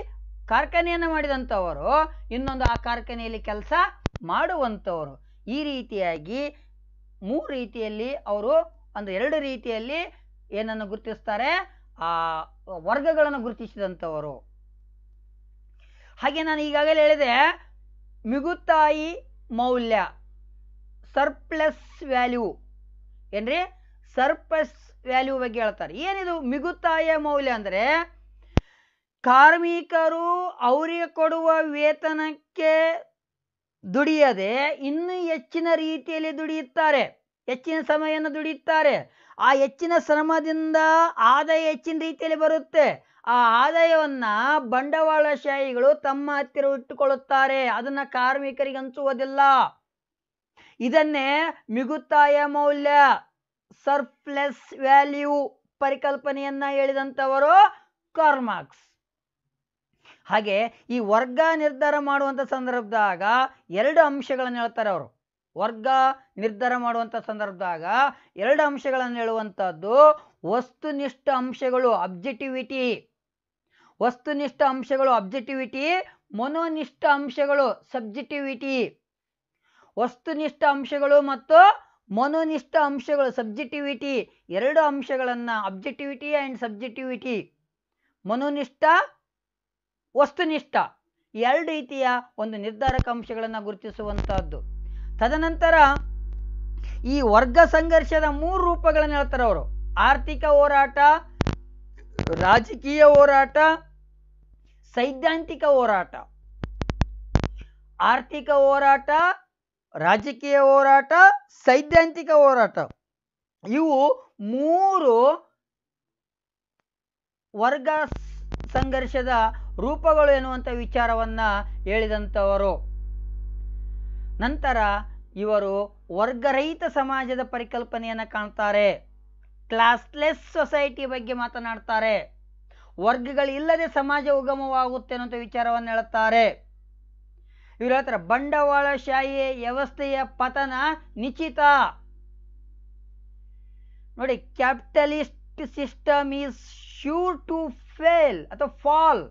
ಕಾರ್ಖಾನೆಯನ್ನು ಮಾಡಿದಂಥವರು, ಇನ್ನೊಂದು ಆ ಕಾರ್ಖಾನೆಯಲ್ಲಿ ಕೆಲಸ ಮಾಡುವಂಥವರು. ಈ ರೀತಿಯಾಗಿ 3 ರೀತಿಯಲ್ಲಿ ಅವರು ಒಂದು 2 ರೀತಿಯಲ್ಲಿ ಏನನ್ನು ಗುರುತಿಸ್ತಾರೆ, ಆ ವರ್ಗಗಳನ್ನು ಗುರುತಿಸಿದಂಥವರು. ಹಾಗೆ ನಾನು ಈಗಾಗಲೇ ಹೇಳಿದೆ, ಮಿಗುತಾಯಿ ಮೌಲ್ಯ, ಸರ್ಪ್ಲಸ್ ವ್ಯಾಲ್ಯೂ ಏನ್ರಿ, ಸರ್ಪ್ಲಸ್ ವ್ಯಾಲ್ಯೂ ಬಗ್ಗೆ ಹೇಳ್ತಾರೆ. ಏನಿದು ಮಿಗುತಾಯ ಮೌಲ್ಯ ಅಂದರೆ, ಕಾರ್ಮಿಕರು ಅವರಿಗೆ ಕೊಡುವ ವೇತನಕ್ಕೆ ದುಡಿಯದೆ ಇನ್ನೂ ಹೆಚ್ಚಿನ ರೀತಿಯಲ್ಲಿ ದುಡಿಯುತ್ತಾರೆ, ಹೆಚ್ಚಿನ ಸಮಯವನ್ನು ದುಡಿಯುತ್ತಾರೆ. ಆ ಹೆಚ್ಚಿನ ಶ್ರಮದಿಂದ ಆದಾಯ ಹೆಚ್ಚಿನ ರೀತಿಯಲ್ಲಿ ಬರುತ್ತೆ. ಆ ಆದಾಯವನ್ನ ಬಂಡವಾಳಶಾಹಿಗಳು ತಮ್ಮ ಹತ್ತಿರ ಇಟ್ಟುಕೊಳ್ಳುತ್ತಾರೆ, ಅದನ್ನ ಕಾರ್ಮಿಕರಿಗೆ ಹಂಚುವುದಿಲ್ಲ. ಇದನ್ನೇ ಮಿಗುತಾಯ ಮೌಲ್ಯ, ಸರ್ಪ್ಲಸ್ ವ್ಯಾಲ್ಯೂ ಪರಿಕಲ್ಪನೆಯನ್ನ ಹೇಳಿದಂಥವರು ಕಾರ್ಲ್ ಮಾರ್ಕ್ಸ್. ಹಾಗೆ ಈ ವರ್ಗ ನಿರ್ಧಾರ ಮಾಡುವಂಥ ಸಂದರ್ಭದಾಗ 2 ಅಂಶಗಳನ್ನು ಹೇಳ್ತಾರೆ ಅವರು. ವರ್ಗ ನಿರ್ಧಾರ ಮಾಡುವಂಥ ಸಂದರ್ಭದಾಗ 2 ಅಂಶಗಳನ್ನು ಹೇಳುವಂಥದ್ದು, ವಸ್ತುನಿಷ್ಠ ಅಂಶಗಳು ಅಬ್ಜೆಕ್ಟಿವಿಟಿ, ವಸ್ತುನಿಷ್ಠ ಅಂಶಗಳು ಅಬ್ಜೆಕ್ಟಿವಿಟಿ, ಮನೋನಿಷ್ಠ ಅಂಶಗಳು ಸಬ್ಜೆಕ್ಟಿವಿಟಿ. ವಸ್ತುನಿಷ್ಠ ಅಂಶಗಳು ಮತ್ತು ಮನೋನಿಷ್ಠ ಅಂಶಗಳು ಸಬ್ಜೆಕ್ಟಿವಿಟಿ 2 ಅಂಶಗಳನ್ನು, ಅಬ್ಜೆಕ್ಟಿವಿಟಿ ಆ್ಯಂಡ್ ಸಬ್ಜೆಕ್ಟಿವಿಟಿ, ಮನೋನಿಷ್ಠ ವಸ್ತುನಿಷ್ಠ 2 ರೀತಿಯ ಒಂದು ನಿರ್ಧಾರಕ ಅಂಶಗಳನ್ನು ಗುರುತಿಸುವಂತಹದ್ದು. ತದನಂತರ ಈ ವರ್ಗ ಸಂಘರ್ಷದ 3 ರೂಪಗಳನ್ನು ಹೇಳ್ತಾರೆ ಅವರು. ಆರ್ಥಿಕ ಹೋರಾಟ, ರಾಜಕೀಯ ಹೋರಾಟ, ಸೈದ್ಧಾಂತಿಕ ಹೋರಾಟ. ಆರ್ಥಿಕ ಹೋರಾಟ, ರಾಜಕೀಯ ಹೋರಾಟ, ಸೈದ್ಧಾಂತಿಕ ಹೋರಾಟ, ಇವು 3 ವರ್ಗ ಸಂಘರ್ಷದ ರೂಪಗಳು ಎನ್ನುವಂಥ ವಿಚಾರವನ್ನ ಹೇಳಿದಂಥವರು. ನಂತರ ಇವರು ವರ್ಗರಹಿತ ಸಮಾಜದ ಪರಿಕಲ್ಪನೆಯನ್ನು ಕಾಣ್ತಾರೆ. ಕ್ಲಾಸ್ಲೆಸ್ ಸೊಸೈಟಿ ಬಗ್ಗೆ ಮಾತನಾಡ್ತಾರೆ. ವರ್ಗಗಳಿಲ್ಲದೆ ಸಮಾಜ ಉಗಮವಾಗುತ್ತೆ ಅನ್ನುವಂಥ ವಿಚಾರವನ್ನು ಹೇಳುತ್ತಾರೆ. ಇವರು ಹೇಳ್ತಾರೆ ಬಂಡವಾಳಶಾಹಿ ವ್ಯವಸ್ಥೆಯ ಪತನ ನಿಶ್ಚಿತ. ನೋಡಿ, capitalist system is sure to fail ಅಥವಾ ಫಾಲ್.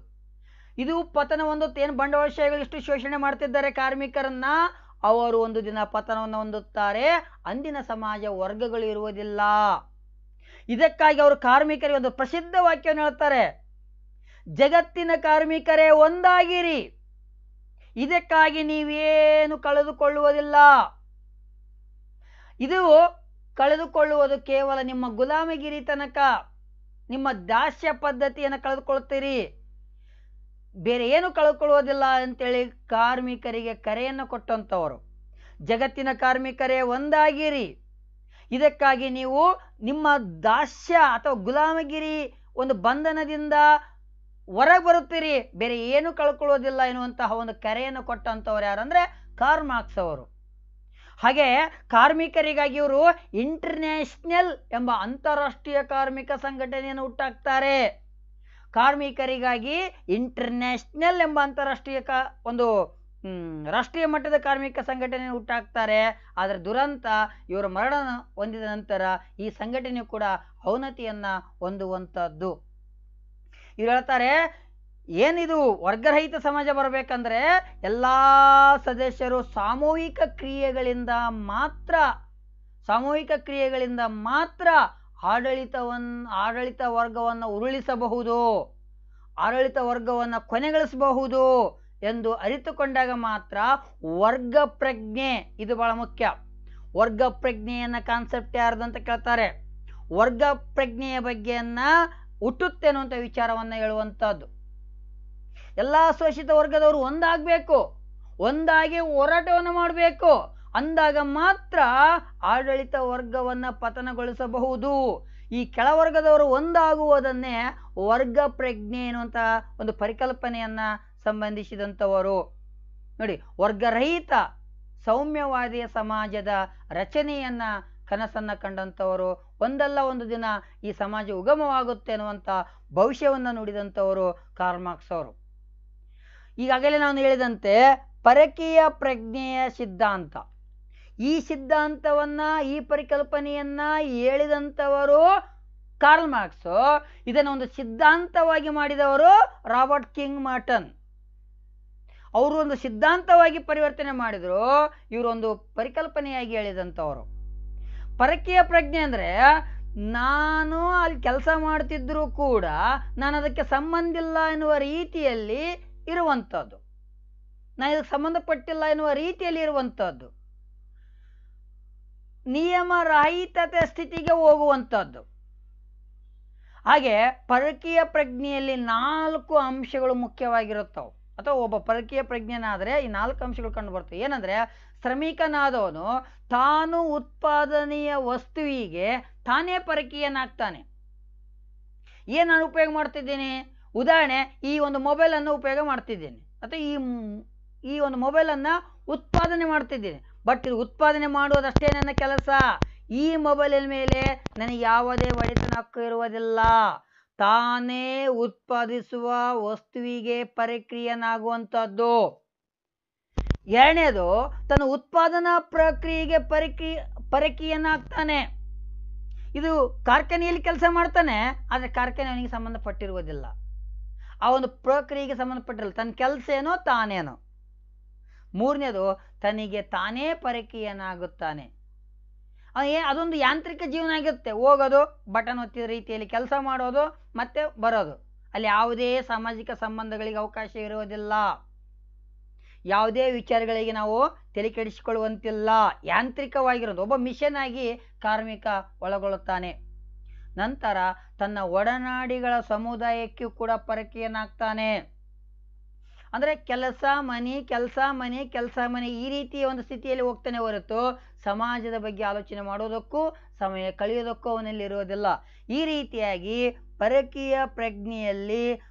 ಇದು ಪತನ ಹೊಂದುತ್ತೆ. ಏನು ಬಂಡವಾಳಶಾಹಿಗಳು ಇಷ್ಟು ಶೋಷಣೆ ಮಾಡ್ತಿದ್ದಾರೆ ಕಾರ್ಮಿಕರನ್ನ, ಅವರು ಒಂದು ದಿನ ಪತನವನ್ನು ಹೊಂದುತ್ತಾರೆ. ಅಂದಿನ ಸಮಾಜ ವರ್ಗಗಳು ಇರುವುದಿಲ್ಲ. ಇದಕ್ಕಾಗಿ ಅವರು ಕಾರ್ಮಿಕರಿಗೆ ಒಂದು ಪ್ರಸಿದ್ಧ ವಾಕ್ಯವನ್ನು ಹೇಳ್ತಾರೆ, ಜಗತ್ತಿನ ಕಾರ್ಮಿಕರೇ ಒಂದಾಗಿರಿ, ಇದಕ್ಕಾಗಿ ನೀವೇನು ಕಳೆದುಕೊಳ್ಳುವುದಿಲ್ಲ. ಇದು ಕಳೆದುಕೊಳ್ಳುವುದು ಕೇವಲ ನಿಮ್ಮ ಗುಲಾಮಗಿರಿ ತನಕ, ನಿಮ್ಮ ದಾಸ್ಯ ಪದ್ಧತಿಯನ್ನು ಕಳೆದುಕೊಳ್ಳುತ್ತೀರಿ, ಬೇರೆ ಏನು ಕಳೆದುಕೊಳ್ಳುವುದಿಲ್ಲ ಅಂತೇಳಿ ಕಾರ್ಮಿಕರಿಗೆ ಕರೆಯನ್ನು ಕೊಟ್ಟಂಥವರು. ಜಗತ್ತಿನ ಕಾರ್ಮಿಕರೇ ಒಂದಾಗಿರಿ, ಇದಕ್ಕಾಗಿ ನೀವು ನಿಮ್ಮ ದಾಸ್ಯ ಅಥವಾ ಗುಲಾಮಗಿರಿ ಒಂದು ಬಂಧನದಿಂದ ಹೊರಗೆ ಬರುತ್ತೀರಿ, ಬೇರೆ ಏನು ಕಳ್ಕೊಳ್ಳೋದಿಲ್ಲ ಎನ್ನುವಂತಹ ಒಂದು ಕರೆಯನ್ನು ಕೊಟ್ಟಂಥವ್ರು ಯಾರಂದ್ರೆ ಕಾರ್ಲ್ ಮಾರ್ಕ್ಸ್ ಅವರು. ಹಾಗೆ ಕಾರ್ಮಿಕರಿಗಾಗಿ ಇವರು ಇಂಟರ್ನ್ಯಾಷನಲ್ ಎಂಬ ಅಂತಾರಾಷ್ಟ್ರೀಯ ಕಾರ್ಮಿಕ ಸಂಘಟನೆಯನ್ನು ಹುಟ್ಟಾಕ್ತಾರೆ. ಕಾರ್ಮಿಕರಿಗಾಗಿ ಇಂಟರ್ನ್ಯಾಷನಲ್ ಎಂಬ ಅಂತಾರಾಷ್ಟ್ರೀಯ ಒಂದು ರಾಷ್ಟ್ರೀಯ ಮಟ್ಟದ ಕಾರ್ಮಿಕ ಸಂಘಟನೆಯನ್ನು ಹುಟ್ಟಾಕ್ತಾರೆ. ಆದರೆ ದುರಂತ, ಇವರು ಮರಣ ಹೊಂದಿದ ನಂತರ ಈ ಸಂಘಟನೆಯು ಕೂಡ ಅವನತಿಯನ್ನ ಹೊಂದುವಂಥದ್ದು. ಇವ್ರು ಹೇಳ್ತಾರೆ, ಏನಿದು ವರ್ಗರಹಿತ ಸಮಾಜ ಬರಬೇಕಂದ್ರೆ ಎಲ್ಲ ಸದಸ್ಯರು ಸಾಮೂಹಿಕ ಕ್ರಿಯೆಗಳಿಂದ ಮಾತ್ರ ಆಡಳಿತ ವರ್ಗವನ್ನು ಉರುಳಿಸಬಹುದು, ಆಡಳಿತ ವರ್ಗವನ್ನು ಕೊನೆಗಳಿಸಬಹುದು ಎಂದು ಅರಿತುಕೊಂಡಾಗ ಮಾತ್ರ ವರ್ಗ ಪ್ರಜ್ಞೆ, ಇದು ಬಹಳ ಮುಖ್ಯ. ವರ್ಗ ಪ್ರಜ್ಞೆಯನ್ನ ಕಾನ್ಸೆಪ್ಟ್ ಯಾರ್ದು ಅಂತ ಕೇಳ್ತಾರೆ. ವರ್ಗ ಪ್ರಜ್ಞೆಯ ಬಗ್ಗೆಯನ್ನ ಹುಟ್ಟುತ್ತೆ ಅನ್ನುವಂಥ ವಿಚಾರವನ್ನ ಹೇಳುವಂಥದ್ದು. ಎಲ್ಲ ಶೋಷಿತ ವರ್ಗದವರು ಒಂದಾಗಬೇಕು, ಒಂದಾಗಿ ಹೋರಾಟವನ್ನು ಮಾಡಬೇಕು, ಅಂದಾಗ ಮಾತ್ರ ಆಡಳಿತ ವರ್ಗವನ್ನ ಪತನಗೊಳಿಸಬಹುದು. ಈ ಕೆಳವರ್ಗದವರು ಒಂದಾಗುವುದನ್ನೇ ವರ್ಗ ಪ್ರಜ್ಞೆ ಎನ್ನುವಂಥ ಒಂದು ಪರಿಕಲ್ಪನೆಯನ್ನ ಸಂಬಂಧಿಸಿದಂಥವರು. ನೋಡಿ, ವರ್ಗರಹಿತ ಸೌಮ್ಯವಾದಿಯ ಸಮಾಜದ ರಚನೆಯನ್ನ ಕನಸನ್ನ ಕಂಡಂಥವರು, ಒಂದಲ್ಲ ಒಂದು ದಿನ ಈ ಸಮಾಜ ಉಗಮವಾಗುತ್ತೆ ಅನ್ನುವಂಥ ಭವಿಷ್ಯವನ್ನು ನುಡಿದಂಥವರು ಕಾರ್ಲ್ ಮಾರ್ಕ್ಸ್ ಅವರು. ಈಗಾಗಲೇ ನಾನು ಹೇಳಿದಂತೆ ಪರಕೀಯ ಪ್ರಜ್ಞೆಯ ಸಿದ್ಧಾಂತ, ಈ ಸಿದ್ಧಾಂತವನ್ನ, ಈ ಪರಿಕಲ್ಪನೆಯನ್ನ ಹೇಳಿದಂಥವರು ಕಾರ್ಲ್ ಮಾರ್ಕ್ಸ್. ಇದನ್ನು ಒಂದು ಸಿದ್ಧಾಂತವಾಗಿ ಮಾಡಿದವರು ರಾಬರ್ಟ್ ಕಿಂಗ್ ಮಾರ್ಟನ್. ಅವರು ಒಂದು ಸಿದ್ಧಾಂತವಾಗಿ ಪರಿವರ್ತನೆ ಮಾಡಿದ್ರು, ಇವರು ಒಂದು ಪರಿಕಲ್ಪನೆಯಾಗಿ ಹೇಳಿದಂಥವರು. ಪರಕೀಯ ಪ್ರಜ್ಞೆ ಅಂದ್ರೆ ನಾನು ಅಲ್ಲಿ ಕೆಲಸ ಮಾಡ್ತಿದ್ರು ಕೂಡ ನಾನು ಅದಕ್ಕೆ ಸಂಬಂಧ ಇಲ್ಲ ಎನ್ನುವ ರೀತಿಯಲ್ಲಿ ಇರುವಂಥದ್ದು, ನಾನು ಇದಕ್ಕೆ ಸಂಬಂಧಪಟ್ಟಿಲ್ಲ ಎನ್ನುವ ರೀತಿಯಲ್ಲಿ ಇರುವಂಥದ್ದು, ನಿಯಮರಹಿತತೆ ಸ್ಥಿತಿಗೆ ಹೋಗುವಂಥದ್ದು. ಹಾಗೆ ಪರಕೀಯ ಪ್ರಜ್ಞೆಯಲ್ಲಿ 4 ಅಂಶಗಳು ಮುಖ್ಯವಾಗಿರುತ್ತವೆ. ಅಥವಾ ಒಬ್ಬ ಪರಕೀಯ ಪ್ರಜ್ಞೆನಾದರೆ ಈ 4 ಅಂಶಗಳು ಕಂಡು ಬರ್ತವೆ. ಏನಂದ್ರೆ, ಶ್ರಮಿಕನಾದವನು ತಾನು ಉತ್ಪಾದನೆಯ ವಸ್ತುವಿಗೆ ತಾನೇ ಪರಕೀಯನಾಗ್ತಾನೆ. ಏನು ನಾನು ಉಪಯೋಗ ಮಾಡ್ತಿದ್ದೀನಿ, ಉದಾಹರಣೆ ಈ ಒಂದು ಮೊಬೈಲನ್ನು ಉಪಯೋಗ ಮಾಡ್ತಿದ್ದೀನಿ, ಅಥವಾ ಈ ಒಂದು ಮೊಬೈಲನ್ನು ಉತ್ಪಾದನೆ ಮಾಡ್ತಿದ್ದೀನಿ. ಬಟ್ ಇದು ಉತ್ಪಾದನೆ ಮಾಡುವುದಷ್ಟೇ ನನ್ನ ಕೆಲಸ. ಈ ಮೊಬೈಲಿನ ಮೇಲೆ ನನಗೆ ಯಾವುದೇ ಒಡೆತನ ಹಕ್ಕು ಇರುವುದಿಲ್ಲ. ತಾನೇ ಉತ್ಪಾದಿಸುವ ವಸ್ತುವಿಗೆ ಪರಿಕ್ರಿಯನಾಗುವಂಥದ್ದು. ಎರಡನೇದು, ತನ್ನ ಉತ್ಪಾದನಾ ಪ್ರಕ್ರಿಯೆಗೆ ಪರಕೀಯನಾಗ್ತಾನೆ. ಇದು ಕಾರ್ಖಾನೆಯಲ್ಲಿ ಕೆಲಸ ಮಾಡ್ತಾನೆ, ಆದರೆ ಕಾರ್ಖಾನೆ ಅವನಿಗೆ ಸಂಬಂಧಪಟ್ಟಿರುವುದಿಲ್ಲ, ಆ ಒಂದು ಪ್ರಕ್ರಿಯೆಗೆ ಸಂಬಂಧಪಟ್ಟಿರಲ್ಲ, ತನ್ನ ಕೆಲಸ ಏನೋ ತಾನೇನೋ. ಮೂರನೇದು, ತನಗೆ ತಾನೇ ಪರಕೀಯನಾಗುತ್ತಾನೆ. ಅದೊಂದು ಯಾಂತ್ರಿಕ ಜೀವನ ಆಗಿರುತ್ತೆ. ಹೋಗೋದು, ಬಟನ್ ಒತ್ತಿದ ರೀತಿಯಲ್ಲಿ ಕೆಲಸ ಮಾಡೋದು, ಮತ್ತೆ ಬರೋದು. ಅಲ್ಲಿ ಯಾವುದೇ ಸಾಮಾಜಿಕ ಸಂಬಂಧಗಳಿಗೆ ಅವಕಾಶ ಇರುವುದಿಲ್ಲ. ಯಾವುದೇ ವಿಚಾರಗಳಿಗೆ ನಾವು ತಲೆ ಕೆಡಿಸಿಕೊಳ್ಳುವಂತಿಲ್ಲ. ಯಾಂತ್ರಿಕವಾಗಿರೋದು ಒಬ್ಬ ಮಿಷನ್ ಆಗಿ ಕಾರ್ಮಿಕ ಒಳಗೊಳ್ಳುತ್ತಾನೆ. ನಂತರ ತನ್ನ ಒಡನಾಡಿಗಳ ಸಮುದಾಯಕ್ಕೂ ಕೂಡ ಪರಕೀಯನಾಗ್ತಾನೆ. ಅಂದರೆ ಕೆಲಸ ಮನೆ ಈ ರೀತಿಯ ಒಂದು ಸ್ಥಿತಿಯಲ್ಲಿ ಹೋಗ್ತಾನೆ ಹೊರತು ಸಮಾಜದ ಬಗ್ಗೆ ಆಲೋಚನೆ ಮಾಡೋದಕ್ಕೂ ಸಮಯ ಕಳೆಯೋದಕ್ಕೂ ಅವನಲ್ಲಿ ಇರೋದಿಲ್ಲ. ಈ ರೀತಿಯಾಗಿ ಪರಕೀಯ ಪ್ರಜ್ಞೆಯಲ್ಲಿ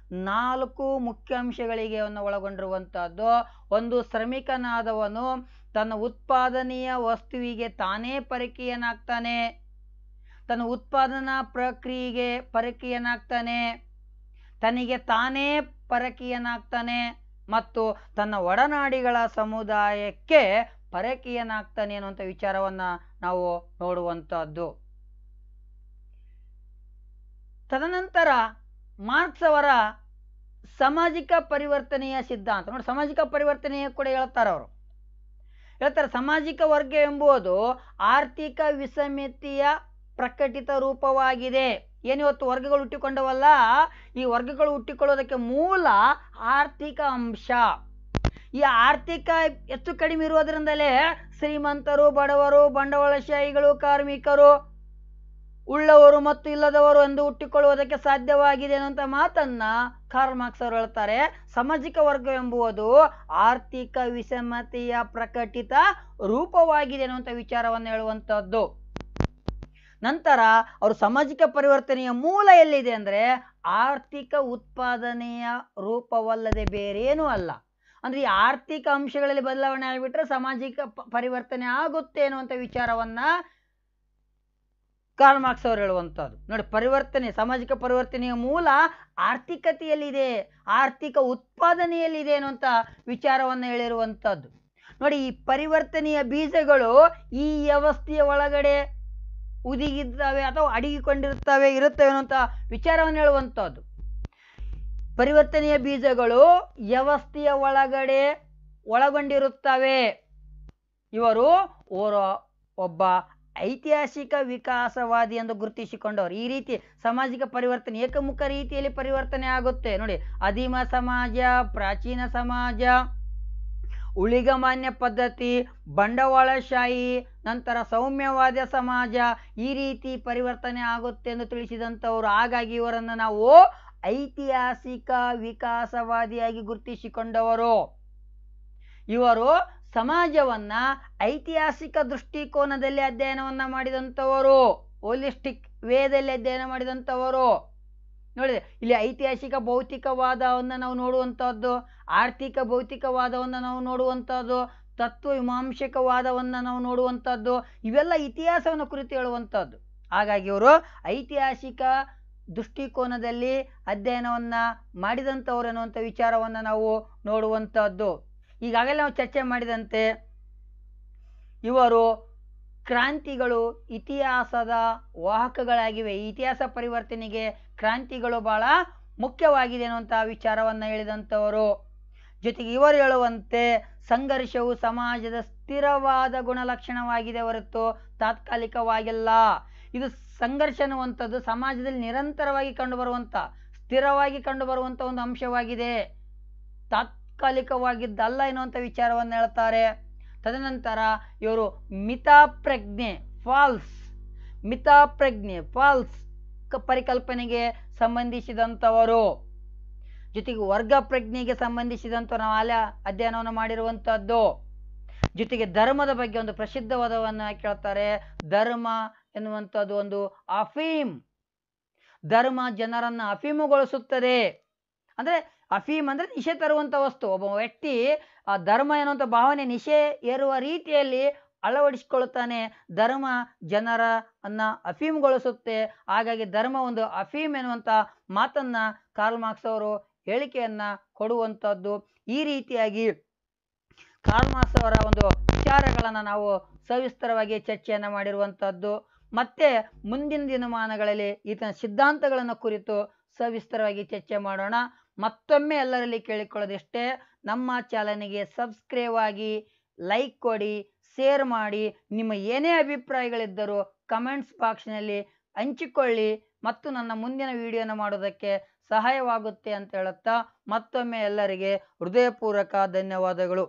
4 ಮುಖ್ಯ ಅಂಶಗಳಿಗೆ ಒಳಗೊಂಡಿರುವಂತಹದ್ದು. ಒಂದು, ಶ್ರಮಿಕನಾದವನು ತನ್ನ ಉತ್ಪಾದನೆಯ ವಸ್ತುವಿಗೆ ತಾನೇ ಪರಕೀಯನಾಗ್ತಾನೆ, ತನ್ನ ಉತ್ಪಾದನಾ ಪ್ರಕ್ರಿಯೆಗೆ ಪರಕೀಯನಾಗ್ತಾನೆ, ತನಗೆ ತಾನೇ ಪರಕೀಯನಾಗ್ತಾನೆ ಮತ್ತು ತನ್ನ ಒಡನಾಡಿಗಳ ಸಮುದಾಯಕ್ಕೆ ಪರಕೀಯನಾಗ್ತಾನೆ ಅನ್ನುವಂಥ ವಿಚಾರವನ್ನ ನಾವು ನೋಡುವಂತಹದ್ದು. ತದನಂತರ ಮಾರ್ಕ್ಸ್ ಅವರ ಸಾಮಾಜಿಕ ಪರಿವರ್ತನೆಯ ಸಿದ್ಧಾಂತ ನೋಡಿ, ಸಾಮಾಜಿಕ ಪರಿವರ್ತನೆಯ ಕೂಡ ಹೇಳ್ತಾರೆ. ಸಾಮಾಜಿಕ ವರ್ಗ ಎಂಬುದು ಆರ್ಥಿಕ ವಿಷಮತೆಯ ಪ್ರಕಟಿತ ರೂಪವಾಗಿದೆ. ಏನಿವತ್ತು ವರ್ಗಗಳು ಹುಟ್ಟಿಕೊಂಡವಲ್ಲ, ಈ ವರ್ಗಗಳು ಹುಟ್ಟಿಕೊಳ್ಳೋದಕ್ಕೆ ಮೂಲ ಆರ್ಥಿಕ ಅಂಶ. ಈ ಆರ್ಥಿಕ ಹೆಚ್ಚು ಕಡಿಮೆ ಇರುವುದರಿಂದಲೇ ಶ್ರೀಮಂತರು, ಬಡವರು, ಬಂಡವಾಳಶಾಹಿಗಳು, ಕಾರ್ಮಿಕರು, ಉಳ್ಳವರು ಮತ್ತು ಇಲ್ಲದವರು ಎಂದು ಹುಟ್ಟಿಕೊಳ್ಳುವುದಕ್ಕೆ ಸಾಧ್ಯವಾಗಿದೆ ಅನ್ನುವಂಥ ಮಾತನ್ನ ಕಾರ್ಲ್ ಮಾರ್ಕ್ಸ್ ಅವರು ಹೇಳ್ತಾರೆ. ಸಾಮಾಜಿಕ ವರ್ಗ ಎಂಬುದು ಆರ್ಥಿಕ ವಿಷಮತೆಯ ಪ್ರಕಟಿತ ರೂಪವಾಗಿದೆ ಅನ್ನುವಂಥ ವಿಚಾರವನ್ನು ಹೇಳುವಂಥದ್ದು. ನಂತರ ಅವರು ಸಾಮಾಜಿಕ ಪರಿವರ್ತನೆಯ ಮೂಲ ಎಲ್ಲಿದೆ ಅಂದರೆ ಆರ್ಥಿಕ ಉತ್ಪಾದನೆಯ ರೂಪವಲ್ಲದೆ ಬೇರೇನೂ ಅಲ್ಲ. ಅಂದ್ರೆ ಈ ಆರ್ಥಿಕ ಅಂಶಗಳಲ್ಲಿ ಬದಲಾವಣೆ ಆಗಿಬಿಟ್ರೆ ಸಾಮಾಜಿಕ ಪರಿವರ್ತನೆ ಆಗುತ್ತೆ ಅನ್ನುವಂಥ ವಿಚಾರವನ್ನ ಕಾರ್ಲ್ ಮಾರ್ಕ್ಸ್ ಅವರು ಹೇಳುವಂಥದ್ದು. ನೋಡಿ, ಪರಿವರ್ತನೆ, ಸಾಮಾಜಿಕ ಪರಿವರ್ತನೆಯ ಮೂಲ ಆರ್ಥಿಕತೆಯಲ್ಲಿದೆ, ಆರ್ಥಿಕ ಉತ್ಪಾದನೆಯಲ್ಲಿದೆ ಅನ್ನುವಂಥ ವಿಚಾರವನ್ನು ಹೇಳಿರುವಂಥದ್ದು. ನೋಡಿ, ಈ ಪರಿವರ್ತನೆಯ ಬೀಜಗಳು ಈ ವ್ಯವಸ್ಥೆಯ ಒಳಗಡೆ ಉದಿಗಿದ್ದಾವೆ ಅಥವಾ ಅಡಗಿಕೊಂಡಿರುತ್ತವೆ ಅನ್ನುವಂಥ ವಿಚಾರವನ್ನು ಹೇಳುವಂಥದ್ದು. ಪರಿವರ್ತನೆಯ ಬೀಜಗಳು ವ್ಯವಸ್ಥೆಯ ಒಳಗಡೆ ಒಳಗೊಂಡಿರುತ್ತವೆ. ಇವರು ಒಬ್ಬ ಐತಿಹಾಸಿಕ ವಿಕಾಸವಾದಿ ಎಂದು ಗುರುತಿಸಿಕೊಂಡವರು. ಈ ರೀತಿ ಸಾಮಾಜಿಕ ಪರಿವರ್ತನೆ ಏಕಮುಖ ರೀತಿಯಲ್ಲಿ ಪರಿವರ್ತನೆ ಆಗುತ್ತೆ. ನೋಡಿ, ಆದಿಮ ಸಮಾಜ, ಪ್ರಾಚೀನ ಸಮಾಜ, ಉಳಿಗಮಾನ್ಯ ಪದ್ಧತಿ, ಬಂಡವಾಳಶಾಹಿ, ನಂತರ ಸೌಮ್ಯವಾದ ಸಮಾಜ, ಈ ರೀತಿ ಪರಿವರ್ತನೆ ಆಗುತ್ತೆ ಎಂದು ತಿಳಿಸಿದಂಥವ್ರು. ಹಾಗಾಗಿ ಇವರನ್ನು ನಾವು ಐತಿಹಾಸಿಕ ವಿಕಾಸವಾದಿಯಾಗಿ ಗುರುತಿಸಿಕೊಂಡವರು. ಇವರು ಸಮಾಜವನ್ನ ಐತಿಹಾಸಿಕ ದೃಷ್ಟಿಕೋನದಲ್ಲಿ ಅಧ್ಯಯನವನ್ನ ಮಾಡಿದಂಥವರು, ಹೋಲಿಸ್ಟಿಕ್ ವೇದಲ್ಲಿ ಅಧ್ಯಯನ ಮಾಡಿದಂಥವರು. ನೋಡಿದೆ, ಇಲ್ಲಿ ಐತಿಹಾಸಿಕ ಭೌತಿಕವಾದವನ್ನು ನಾವು ನೋಡುವಂಥದ್ದು, ಆರ್ಥಿಕ ಭೌತಿಕವಾದವನ್ನು ನಾವು ನೋಡುವಂಥದ್ದು, ತತ್ವಮೀಮಾಂಸಕವಾದವನ್ನು ನಾವು ನೋಡುವಂಥದ್ದು, ಇವೆಲ್ಲ ಇತಿಹಾಸವನ್ನು ಕುರಿತು ಹೇಳುವಂಥದ್ದು. ಹಾಗಾಗಿ ಇವರು ಐತಿಹಾಸಿಕ ದೃಷ್ಟಿಕೋನದಲ್ಲಿ ಅಧ್ಯಯನವನ್ನ ಮಾಡಿದಂಥವ್ರು ಅನ್ನುವಂಥ ವಿಚಾರವನ್ನು ನಾವು ನೋಡುವಂಥದ್ದು. ಈಗಾಗಲೇ ನಾವು ಚರ್ಚೆ ಮಾಡಿದಂತೆ ಇವರು ಕ್ರಾಂತಿಗಳು ಇತಿಹಾಸದ ವಾಹಕಗಳಾಗಿವೆ. ಈ ಇತಿಹಾಸ ಪರಿವರ್ತನೆಗೆ ಕ್ರಾಂತಿಗಳು ಬಹಳ ಮುಖ್ಯವಾಗಿದೆ ಅನ್ನುವಂಥ ವಿಚಾರವನ್ನು ಹೇಳಿದಂಥವರು. ಜೊತೆಗೆ ಇವರು ಹೇಳುವಂತೆ ಸಂಘರ್ಷವು ಸಮಾಜದ ಸ್ಥಿರವಾದ ಗುಣಲಕ್ಷಣವಾಗಿದೆ ಹೊರತು ತಾತ್ಕಾಲಿಕವಾಗಿಲ್ಲ. ಇದು ಸಂಘರ್ಷ ಅನ್ನುವಂಥದ್ದು ಸಮಾಜದಲ್ಲಿ ನಿರಂತರವಾಗಿ ಕಂಡುಬರುವಂಥ, ಸ್ಥಿರವಾಗಿ ಕಂಡುಬರುವಂಥ ಒಂದು ಅಂಶವಾಗಿದೆ, ತಾತ್ಕಾಲಿಕವಾಗಿದ್ದಲ್ಲ ಎನ್ನುವಂಥ ವಿಚಾರವನ್ನು ಹೇಳ್ತಾರೆ. ತದನಂತರ ಇವರು ಮಿತಾಪ್ರಜ್ಞೆ ಫಾಲ್ಸ್ ಪರಿಕಲ್ಪನೆಗೆ ಸಂಬಂಧಿಸಿದಂಥವರು. ಜೊತೆಗೆ ವರ್ಗ ಪ್ರಜ್ಞೆಗೆ ಸಂಬಂಧಿಸಿದಂಥ ನಾವು ಅಲ್ಲೇ ಅಧ್ಯಯನವನ್ನು ಮಾಡಿರುವಂಥದ್ದು. ಜೊತೆಗೆ ಧರ್ಮದ ಬಗ್ಗೆ ಒಂದು ಪ್ರಸಿದ್ಧವಾದವನ್ನು ಕೇಳ್ತಾರೆ. ಧರ್ಮ ಎನ್ನುವಂಥದ್ದು ಒಂದು ಅಫೀಮ್. ಧರ್ಮ ಜನರನ್ನು ಅಫೀಮುಗೊಳಿಸುತ್ತದೆ. ಅಂದ್ರೆ ಅಫೀಮ್ ಅಂದ್ರೆ ನಿಶೆ ತರುವಂಥ ವಸ್ತು. ಒಬ್ಬ ವ್ಯಕ್ತಿ ಆ ಧರ್ಮ ಎನ್ನುವಂಥ ಭಾವನೆ ನಿಶೆ ಏರುವ ರೀತಿಯಲ್ಲಿ ಅಳವಡಿಸಿಕೊಳ್ಳುತ್ತಾನೆ. ಧರ್ಮ ಜನರನ್ನ ಅಫೀಮ್ಗೊಳಿಸುತ್ತೆ. ಹಾಗಾಗಿ ಧರ್ಮ ಒಂದು ಅಫೀಮ್ ಎನ್ನುವಂಥ ಮಾತನ್ನ ಕಾರ್ಲ್ ಮಾರ್ಕ್ಸ್ ಅವರು ಹೇಳಿಕೆಯನ್ನ ಕೊಡುವಂಥದ್ದು. ಈ ರೀತಿಯಾಗಿ ಕಾರ್ಲ್ ಮಾರ್ಕ್ಸ್ ಅವರ ಒಂದು ವಿಚಾರಗಳನ್ನು ನಾವು ಸವಿಸ್ತರವಾಗಿ ಚರ್ಚೆಯನ್ನು ಮಾಡಿರುವಂಥದ್ದು. ಮತ್ತೆ ಮುಂದಿನ ದಿನಮಾನಗಳಲ್ಲಿ ಈತನ ಸಿದ್ಧಾಂತಗಳನ್ನು ಕುರಿತು ಸವಿಸ್ತರವಾಗಿ ಚರ್ಚೆ ಮಾಡೋಣ. ಮತ್ತೊಮ್ಮೆ ಎಲ್ಲರಲ್ಲಿ ಕೇಳಿಕೊಳ್ಳೋದಿಷ್ಟೇ, ನಮ್ಮ ಚಾನಲ್ಗೆ ಸಬ್ಸ್ಕ್ರೈಬ್ ಆಗಿ, ಲೈಕ್ ಕೊಡಿ, ಶೇರ್ ಮಾಡಿ. ನಿಮ್ಮ ಏನೇ ಅಭಿಪ್ರಾಯಗಳಿದ್ದರೂ ಕಮೆಂಟ್ಸ್ ಬಾಕ್ಸ್ನಲ್ಲಿ ಹಂಚಿಕೊಳ್ಳಿ ಮತ್ತು ನನ್ನ ಮುಂದಿನ ವಿಡಿಯೋನ ಮಾಡೋದಕ್ಕೆ ಸಹಾಯವಾಗುತ್ತೆ ಅಂತ ಹೇಳುತ್ತಾ ಮತ್ತೊಮ್ಮೆ ಎಲ್ಲರಿಗೆ ಹೃದಯಪೂರ್ವಕ ಧನ್ಯವಾದಗಳು.